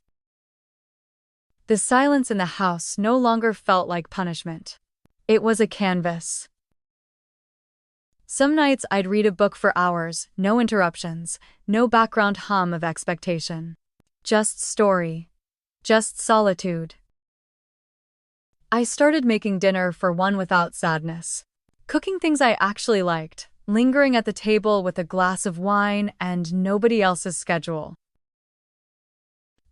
The silence in the house no longer felt like punishment. It was a canvas. Some nights I'd read a book for hours, no interruptions, no background hum of expectation. Just story. Just solitude. I started making dinner for one without sadness. Cooking things I actually liked, lingering at the table with a glass of wine and nobody else's schedule.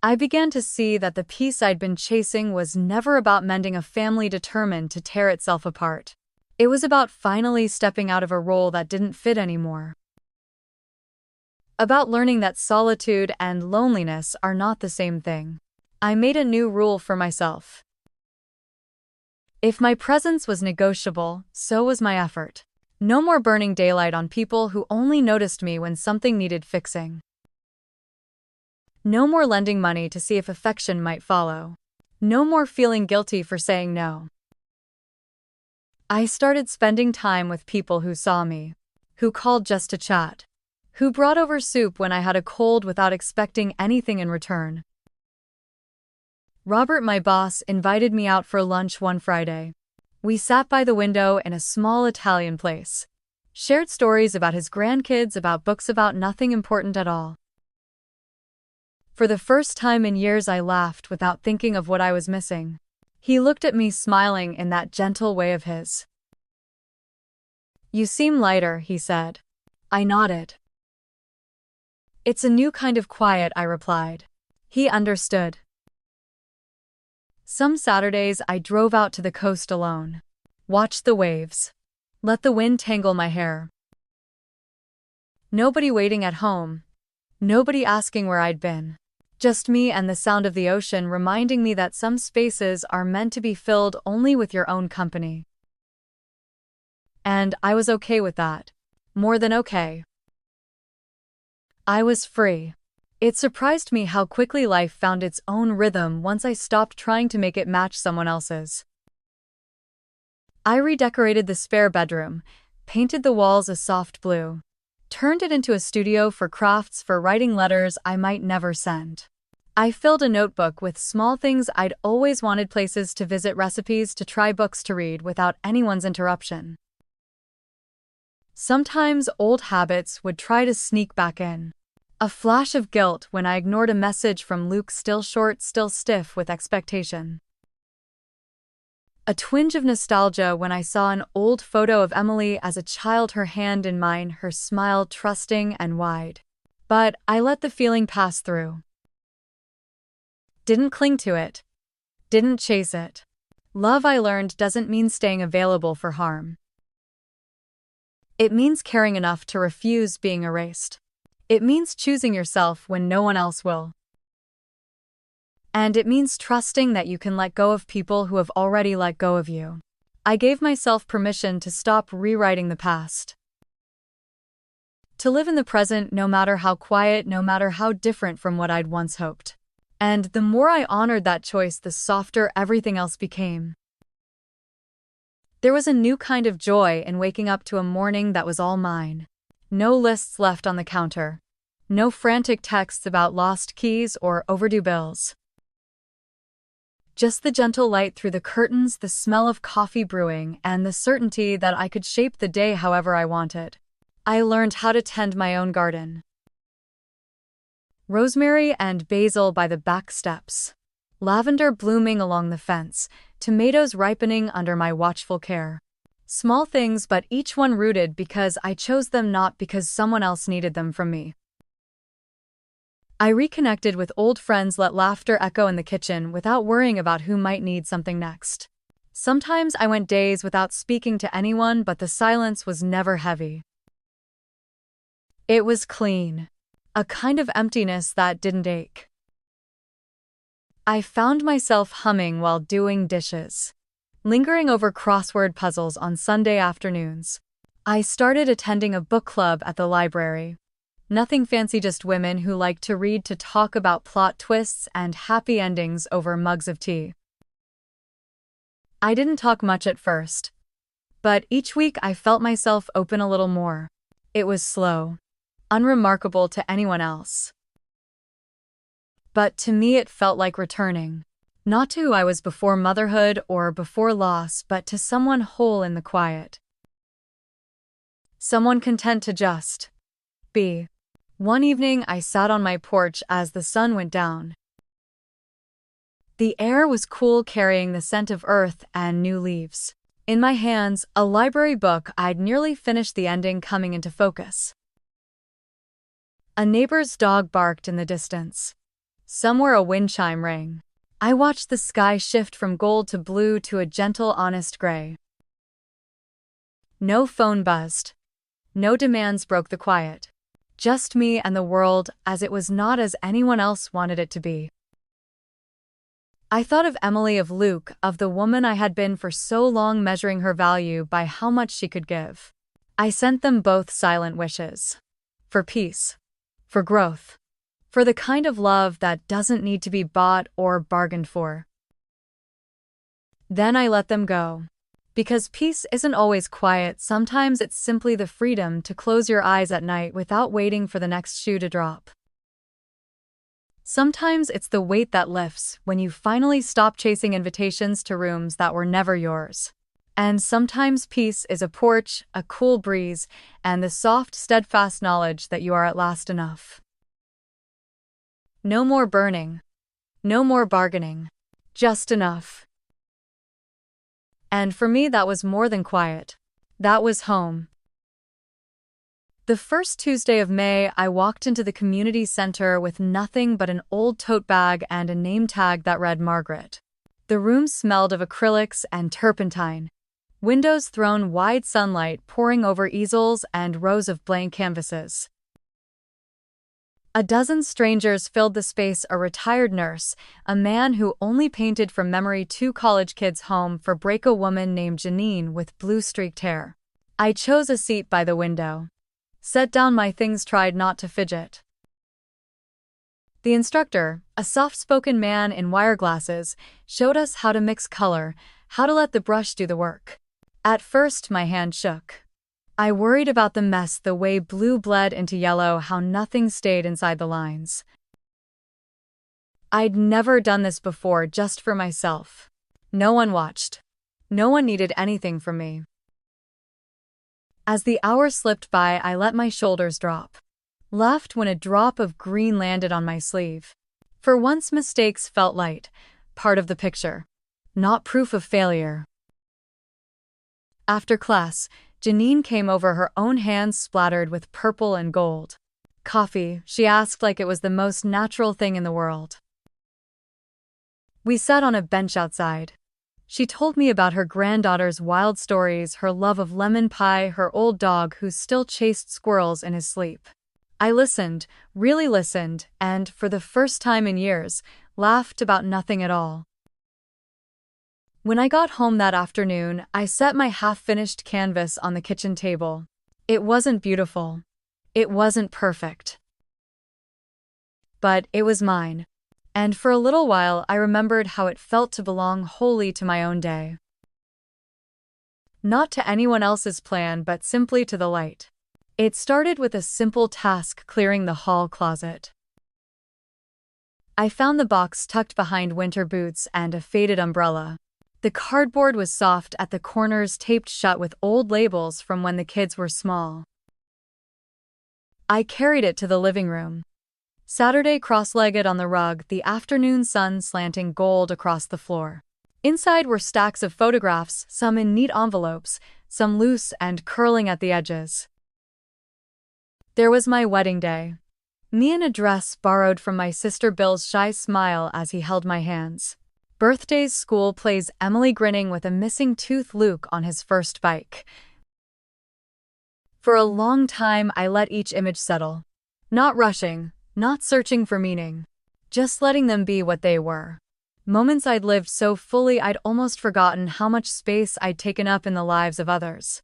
I began to see that the peace I'd been chasing was never about mending a family determined to tear itself apart. It was about finally stepping out of a role that didn't fit anymore. About learning that solitude and loneliness are not the same thing. I made a new rule for myself. If my presence was negotiable, so was my effort. No more burning daylight on people who only noticed me when something needed fixing. No more lending money to see if affection might follow. No more feeling guilty for saying no. I started spending time with people who saw me, who called just to chat, who brought over soup when I had a cold without expecting anything in return. Robert, my boss, invited me out for lunch one Friday. We sat by the window in a small Italian place, shared stories about his grandkids, about books, about nothing important at all. For the first time in years, I laughed without thinking of what I was missing. He looked at me, smiling in that gentle way of his. "You seem lighter," he said. I nodded. "It's a new kind of quiet," I replied. He understood. Some Saturdays I drove out to the coast alone, watched the waves, let the wind tangle my hair. Nobody waiting at home, nobody asking where I'd been. Just me and the sound of the ocean reminding me that some spaces are meant to be filled only with your own company. And I was okay with that. More than okay. I was free. It surprised me how quickly life found its own rhythm once I stopped trying to make it match someone else's. I redecorated the spare bedroom, painted the walls a soft blue, turned it into a studio for crafts, for writing letters I might never send. I filled a notebook with small things I'd always wanted, places to visit, recipes to try, books to read without anyone's interruption. Sometimes old habits would try to sneak back in. A flash of guilt when I ignored a message from Luke, still short, still stiff with expectation. A twinge of nostalgia when I saw an old photo of Emily as a child, her hand in mine, her smile trusting and wide. But I let the feeling pass through. Didn't cling to it. Didn't chase it. Love, I learned, doesn't mean staying available for harm. It means caring enough to refuse being erased. It means choosing yourself when no one else will. And it means trusting that you can let go of people who have already let go of you. I gave myself permission to stop rewriting the past. To live in the present, no matter how quiet, no matter how different from what I'd once hoped. And the more I honored that choice, the softer everything else became. There was a new kind of joy in waking up to a morning that was all mine. No lists left on the counter. No frantic texts about lost keys or overdue bills. Just the gentle light through the curtains, the smell of coffee brewing, and the certainty that I could shape the day however I wanted. I learned how to tend my own garden. Rosemary and basil by the back steps. Lavender blooming along the fence, tomatoes ripening under my watchful care. Small things, but each one rooted because I chose them, not because someone else needed them from me. I reconnected with old friends, let laughter echo in the kitchen without worrying about who might need something next. Sometimes I went days without speaking to anyone, but the silence was never heavy. It was clean. A kind of emptiness that didn't ache. I found myself humming while doing dishes, lingering over crossword puzzles on Sunday afternoons. I started attending a book club at the library. Nothing fancy, just women who like to read, to talk about plot twists and happy endings over mugs of tea. I didn't talk much at first, but each week I felt myself open a little more. It was slow, unremarkable to anyone else. But to me it felt like returning, not to who I was before motherhood or before loss, but to someone whole in the quiet. Someone content to just be. One evening, I sat on my porch as the sun went down. The air was cool, carrying the scent of earth and new leaves. In my hands, a library book I'd nearly finished, the ending coming into focus. A neighbor's dog barked in the distance. Somewhere a wind chime rang. I watched the sky shift from gold to blue to a gentle, honest gray. No phone buzzed. No demands broke the quiet. Just me and the world, as it was not as anyone else wanted it to be. I thought of Emily, of Luke, of the woman I had been for so long, measuring her value by how much she could give. I sent them both silent wishes. For peace. For growth. For the kind of love that doesn't need to be bought or bargained for. Then I let them go. Because peace isn't always quiet, sometimes it's simply the freedom to close your eyes at night without waiting for the next shoe to drop. Sometimes it's the weight that lifts when you finally stop chasing invitations to rooms that were never yours. And sometimes peace is a porch, a cool breeze, and the soft, steadfast knowledge that you are at last enough. No more burning. No more bargaining. Just enough. And for me, that was more than quiet. That was home. The first Tuesday of May, I walked into the community center with nothing but an old tote bag and a name tag that read Margaret. The room smelled of acrylics and turpentine. Windows thrown wide, sunlight pouring over easels and rows of blank canvases. A dozen strangers filled the space: a retired nurse, a man who only painted from memory, 2 college kids home for break, a woman named Janine with blue-streaked hair. I chose a seat by the window. Set down my things, tried not to fidget. The instructor, a soft-spoken man in wire glasses, showed us how to mix color, how to let the brush do the work. At first, my hand shook. I worried about the mess, the way blue bled into yellow, how nothing stayed inside the lines. I'd never done this before, just for myself. No one watched. No one needed anything from me. As the hours slipped by, I let my shoulders drop. Laughed when a drop of green landed on my sleeve. For once, mistakes felt light, part of the picture, not proof of failure. After class, Janine came over, her own hands splattered with purple and gold. Coffee, she asked, like it was the most natural thing in the world. We sat on a bench outside. She told me about her granddaughter's wild stories, her love of lemon pie, her old dog who still chased squirrels in his sleep. I listened, really listened, and, for the first time in years, laughed about nothing at all. When I got home that afternoon, I set my half-finished canvas on the kitchen table. It wasn't beautiful. It wasn't perfect. But it was mine. And for a little while, I remembered how it felt to belong wholly to my own day. Not to anyone else's plan, but simply to the light. It started with a simple task: clearing the hall closet. I found the box tucked behind winter boots and a faded umbrella. The cardboard was soft at the corners, taped shut with old labels from when the kids were small. I carried it to the living room. Saturday, cross-legged on the rug, the afternoon sun slanting gold across the floor. Inside were stacks of photographs, some in neat envelopes, some loose and curling at the edges. There was my wedding day. Me in a dress borrowed from my sister, Bill's shy smile as he held my hands. Birthdays, school plays, Emily grinning with a missing tooth, Luke on his first bike. For a long time, I let each image settle. Not rushing, not searching for meaning. Just letting them be what they were. Moments I'd lived so fully I'd almost forgotten how much space I'd taken up in the lives of others.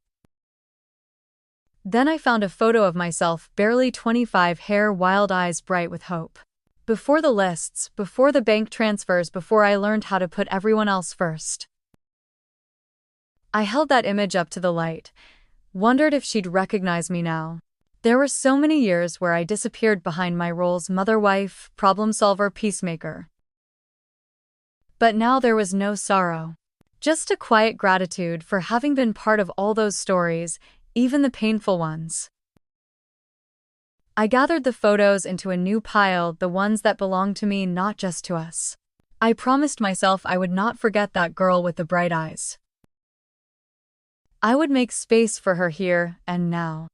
Then I found a photo of myself, barely 25, hair, wild eyes bright with hope. Before the lists, before the bank transfers, before I learned how to put everyone else first. I held that image up to the light, wondered if she'd recognize me now. There were so many years where I disappeared behind my roles: mother, wife, problem solver, peacemaker. But now there was no sorrow. Just a quiet gratitude for having been part of all those stories, even the painful ones. I gathered the photos into a new pile, the ones that belonged to me, not just to us. I promised myself I would not forget that girl with the bright eyes. I would make space for her here and now.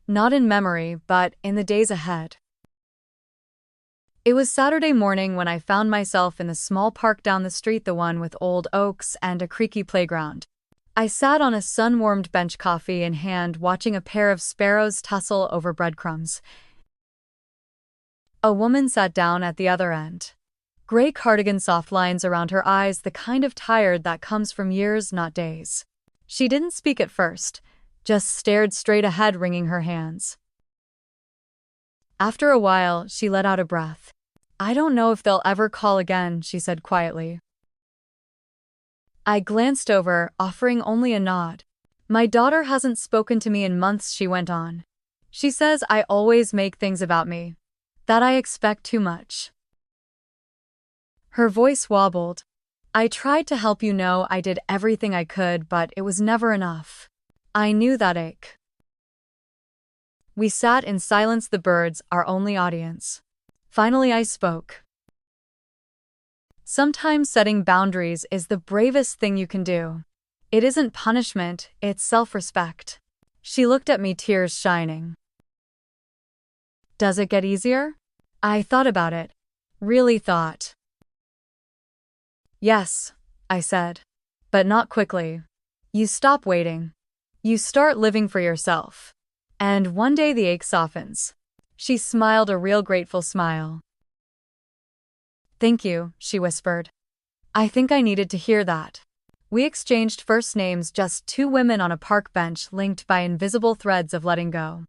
Not in memory, but in the days ahead. It was Saturday morning when I found myself in the small park down the street, the one with old oaks and a creaky playground. I sat on a sun-warmed bench, coffee in hand, watching a pair of sparrows tussle over breadcrumbs. A woman sat down at the other end. Gray cardigan, soft lines around her eyes, the kind of tired that comes from years, not days. She didn't speak at first, just stared straight ahead, wringing her hands. After a while, she let out a breath. "I don't know if they'll ever call again," she said quietly. I glanced over, offering only a nod. "My daughter hasn't spoken to me in months," she went on. "She says I always make things about me, that I expect too much." Her voice wobbled. "I tried to help, you know, I did everything I could, but it was never enough. I knew that ache." We sat in silence, the birds, our only audience. Finally I spoke. "Sometimes setting boundaries is the bravest thing you can do. It isn't punishment, it's self-respect." She looked at me, tears shining. "Does it get easier?" I thought about it. Really thought. "Yes," I said. "But not quickly. You stop waiting. You start living for yourself. And one day the ache softens." She smiled, a real grateful smile. "Thank you," she whispered. "I think I needed to hear that." We exchanged first names, just two women on a park bench, linked by invisible threads of letting go.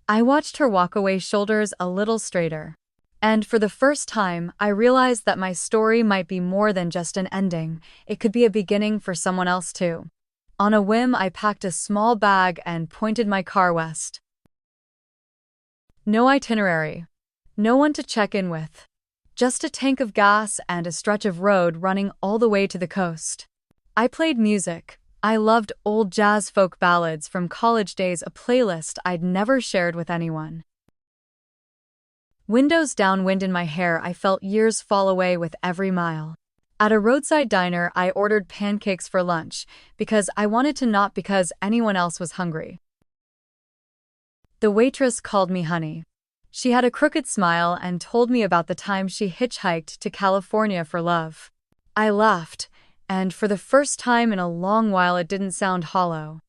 I watched her walk away, shoulders a little straighter. And for the first time, I realized that my story might be more than just an ending. It could be a beginning for someone else too. On a whim, I packed a small bag and pointed my car west. No itinerary. No one to check in with. Just a tank of gas and a stretch of road running all the way to the coast. I played music. I loved old jazz, folk ballads from college days, a playlist I'd never shared with anyone. Windows down, wind in my hair, I felt years fall away with every mile. At a roadside diner, I ordered pancakes for lunch, because I wanted to, not because anyone else was hungry. The waitress called me honey. She had a crooked smile and told me about the time she hitchhiked to California for love. I laughed, and for the first time in a long while it didn't sound hollow.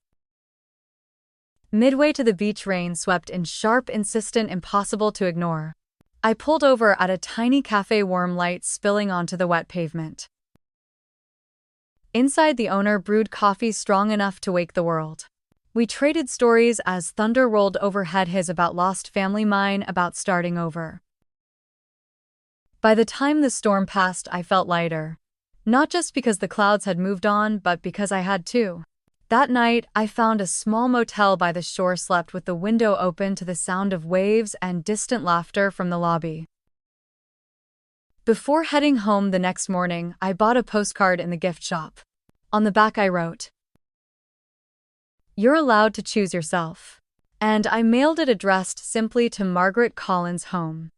Midway to the beach, rain swept in, sharp, insistent, impossible to ignore. I pulled over at a tiny cafe, warm light spilling onto the wet pavement. Inside, the owner brewed coffee strong enough to wake the world. We traded stories as thunder rolled overhead, his about lost family, mine about starting over. By the time the storm passed, I felt lighter. Not just because the clouds had moved on, but because I had too. That night, I found a small motel by the shore, slept with the window open to the sound of waves and distant laughter from the lobby. Before heading home the next morning, I bought a postcard in the gift shop. On the back I wrote, "You're allowed to choose yourself." And I mailed it, addressed simply to Margaret Collins' home.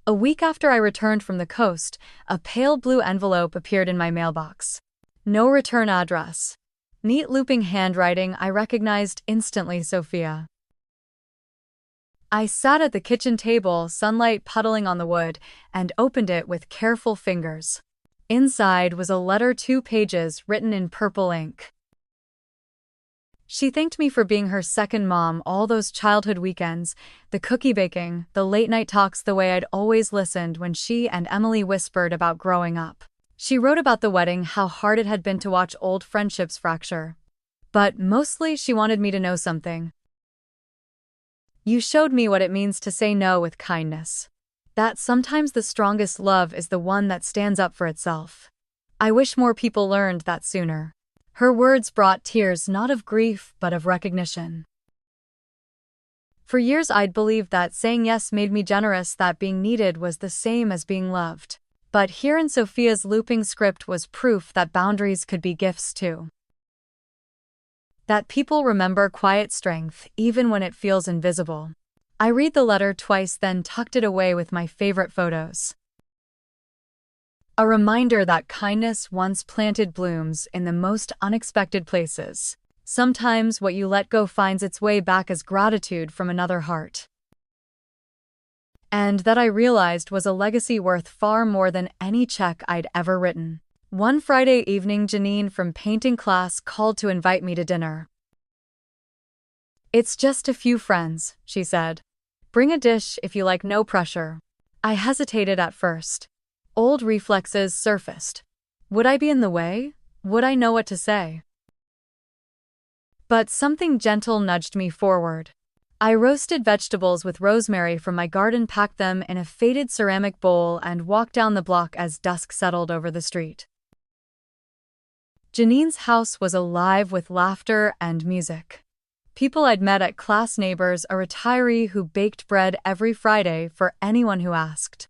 A week after I returned from the coast, a pale blue envelope appeared in my mailbox. No return address. Neat looping handwriting I recognized instantly, Sophia. I sat at the kitchen table, sunlight puddling on the wood, and opened it with careful fingers. Inside was a letter, 2 pages, written in purple ink. She thanked me for being her second mom, all those childhood weekends, the cookie baking, the late-night talks, the way I'd always listened when she and Emily whispered about growing up. She wrote about the wedding, how hard it had been to watch old friendships fracture. But mostly she wanted me to know something. "You showed me what it means to say no with kindness. That sometimes the strongest love is the one that stands up for itself. I wish more people learned that sooner." Her words brought tears, not of grief, but of recognition. For years I'd believed that saying yes made me generous, that being needed was the same as being loved. But here in Sophia's looping script was proof that boundaries could be gifts too. That people remember quiet strength even when it feels invisible. I read the letter twice, then tucked it away with my favorite photos. A reminder that kindness once planted blooms in the most unexpected places. Sometimes what you let go finds its way back as gratitude from another heart. And that I realized was a legacy worth far more than any check I'd ever written. One Friday evening, Janine from painting class called to invite me to dinner. "It's just a few friends," she said. "Bring a dish if you like, no pressure." I hesitated at first. Old reflexes surfaced. Would I be in the way? Would I know what to say? But something gentle nudged me forward. I roasted vegetables with rosemary from my garden, packed them in a faded ceramic bowl, and walked down the block as dusk settled over the street. Janine's house was alive with laughter and music. People I'd met at class, neighbors, a retiree who baked bread every Friday for anyone who asked.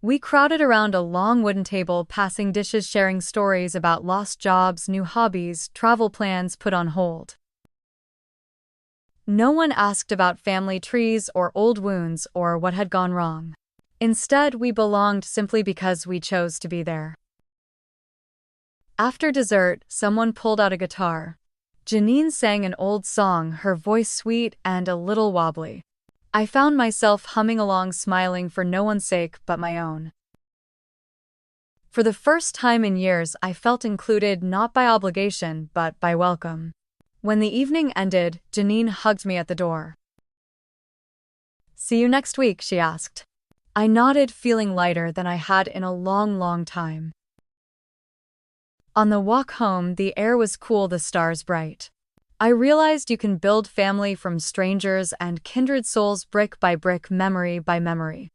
We crowded around a long wooden table, passing dishes, sharing stories about lost jobs, new hobbies, travel plans put on hold. No one asked about family trees or old wounds or what had gone wrong. Instead, we belonged simply because we chose to be there. After dessert, someone pulled out a guitar. Janine sang an old song, her voice sweet and a little wobbly. I found myself humming along, smiling for no one's sake but my own. For the first time in years, I felt included, not by obligation but by welcome. When the evening ended, Janine hugged me at the door. "See you next week?" she asked. I nodded, feeling lighter than I had in a long time. On the walk home, the air was cool, the stars bright. I realized you can build family from strangers and kindred souls, brick by brick, memory by memory.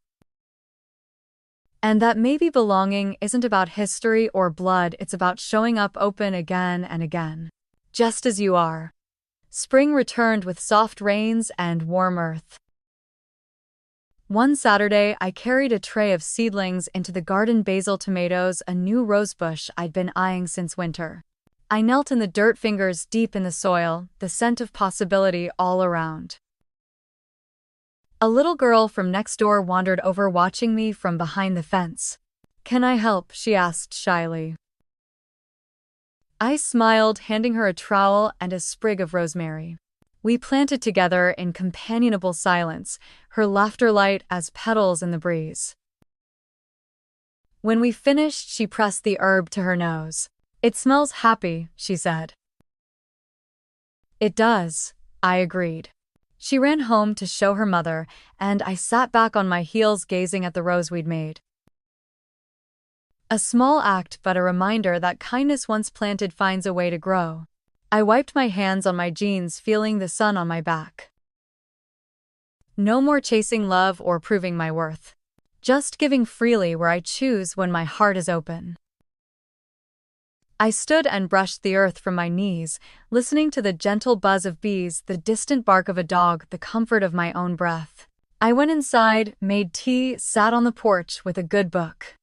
And that maybe belonging isn't about history or blood, it's about showing up open again and again. Just as you are. Spring returned with soft rains and warm earth. One Saturday, I carried a tray of seedlings into the garden: basil, tomatoes, a new rosebush I'd been eyeing since winter. I knelt in the dirt, fingers deep in the soil, the scent of possibility all around. A little girl from next door wandered over, watching me from behind the fence. "Can I help?" she asked shyly. I smiled, handing her a trowel and a sprig of rosemary. We planted together in companionable silence, her laughter light as petals in the breeze. When we finished, she pressed the herb to her nose. "It smells happy," she said. "It does," I agreed. She ran home to show her mother, and I sat back on my heels, gazing at the rose we'd made. A small act, but a reminder that kindness once planted finds a way to grow. I wiped my hands on my jeans, feeling the sun on my back. No more chasing love or proving my worth. Just giving freely where I choose, when my heart is open. I stood and brushed the earth from my knees, listening to the gentle buzz of bees, the distant bark of a dog, the comfort of my own breath. I went inside, made tea, sat on the porch with a good book.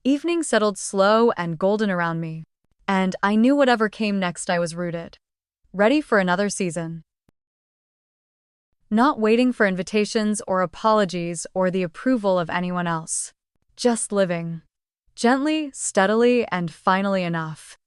Evening settled slow and golden around me, and I knew whatever came next, I was rooted. Ready for another season. Not waiting for invitations or apologies or the approval of anyone else. Just living. Gently, steadily, and finally enough.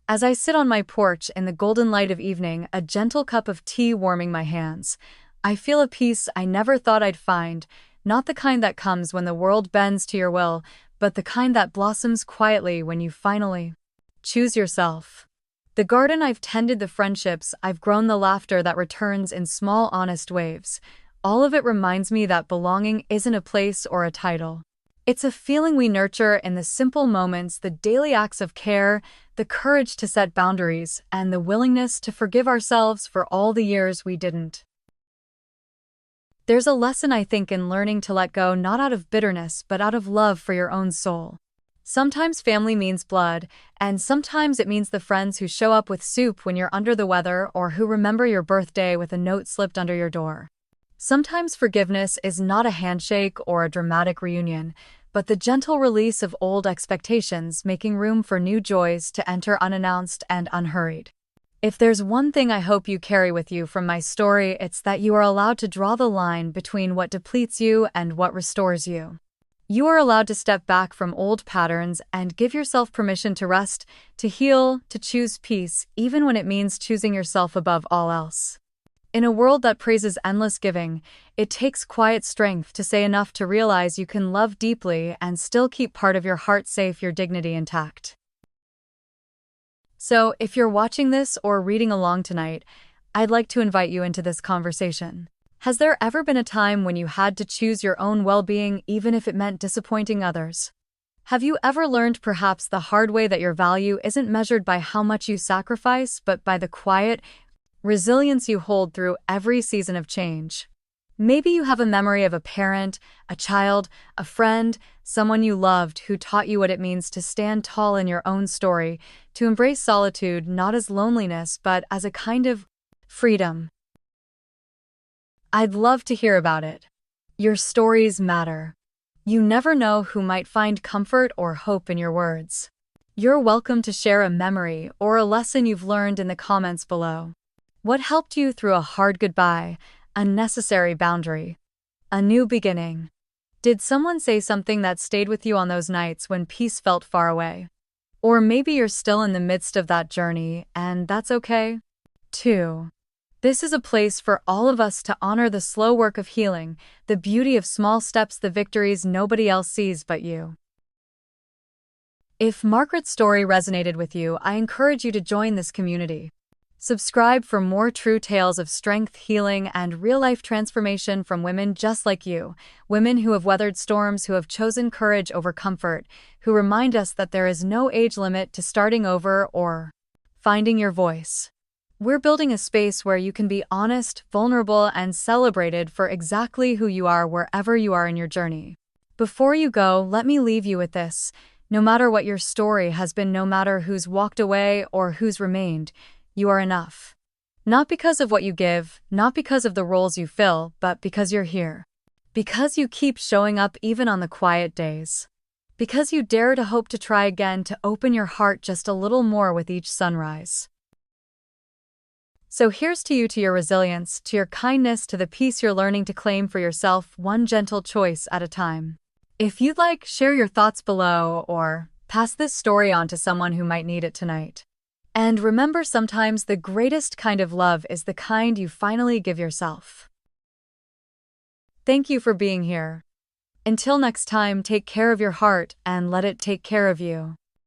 As I sit on my porch in the golden light of evening, a gentle cup of tea warming my hands, I feel a peace I never thought I'd find. Not the kind that comes when the world bends to your will, but the kind that blossoms quietly when you finally choose yourself. The garden I've tended, the friendships I've grown, the laughter that returns in small, honest waves. All of it reminds me that belonging isn't a place or a title. It's a feeling we nurture in the simple moments, the daily acts of care, the courage to set boundaries, and the willingness to forgive ourselves for all the years we didn't. There's a lesson, I think, in learning to let go, not out of bitterness but out of love for your own soul. Sometimes family means blood, and sometimes it means the friends who show up with soup when you're under the weather, or who remember your birthday with a note slipped under your door. Sometimes forgiveness is not a handshake or a dramatic reunion, but the gentle release of old expectations, making room for new joys to enter unannounced and unhurried. If there's one thing I hope you carry with you from my story, it's that you are allowed to draw the line between what depletes you and what restores you. You are allowed to step back from old patterns and give yourself permission to rest, to heal, to choose peace, even when it means choosing yourself above all else. In a world that praises endless giving, it takes quiet strength to say enough to realize you can love deeply and still keep part of your heart safe, your dignity intact. So, if you're watching this or reading along tonight, I'd like to invite you into this conversation. Has there ever been a time when you had to choose your own well-being even if it meant disappointing others? Have you ever learned perhaps the hard way that your value isn't measured by how much you sacrifice, but by the quiet resilience you hold through every season of change? Maybe you have a memory of a parent, a child, a friend, someone you loved who taught you what it means to stand tall in your own story, to embrace solitude not as loneliness but as a kind of freedom. I'd love to hear about it. Your stories matter. You never know who might find comfort or hope in your words. You're welcome to share a memory or a lesson you've learned in the comments below. What helped you through a hard goodbye, a necessary boundary, a new beginning? Did someone say something that stayed with you on those nights when peace felt far away? Or maybe you're still in the midst of that journey, and that's okay, too. This is a place for all of us to honor the slow work of healing, the beauty of small steps, the victories nobody else sees but you. If Margaret's story resonated with you, I encourage you to join this community. Subscribe for more true tales of strength, healing, and real-life transformation from women just like you, women who have weathered storms, who have chosen courage over comfort, who remind us that there is no age limit to starting over or finding your voice. We're building a space where you can be honest, vulnerable, and celebrated for exactly who you are wherever you are in your journey. Before you go, let me leave you with this. No matter what your story has been, no matter who's walked away or who's remained, you are enough. Not because of what you give, not because of the roles you fill, but because you're here. Because you keep showing up even on the quiet days. Because you dare to hope, to try again, to open your heart just a little more with each sunrise. So here's to you, to your resilience, to your kindness, to the peace you're learning to claim for yourself, one gentle choice at a time. If you'd like, share your thoughts below or pass this story on to someone who might need it tonight. And remember, sometimes the greatest kind of love is the kind you finally give yourself. Thank you for being here. Until next time, take care of your heart and let it take care of you.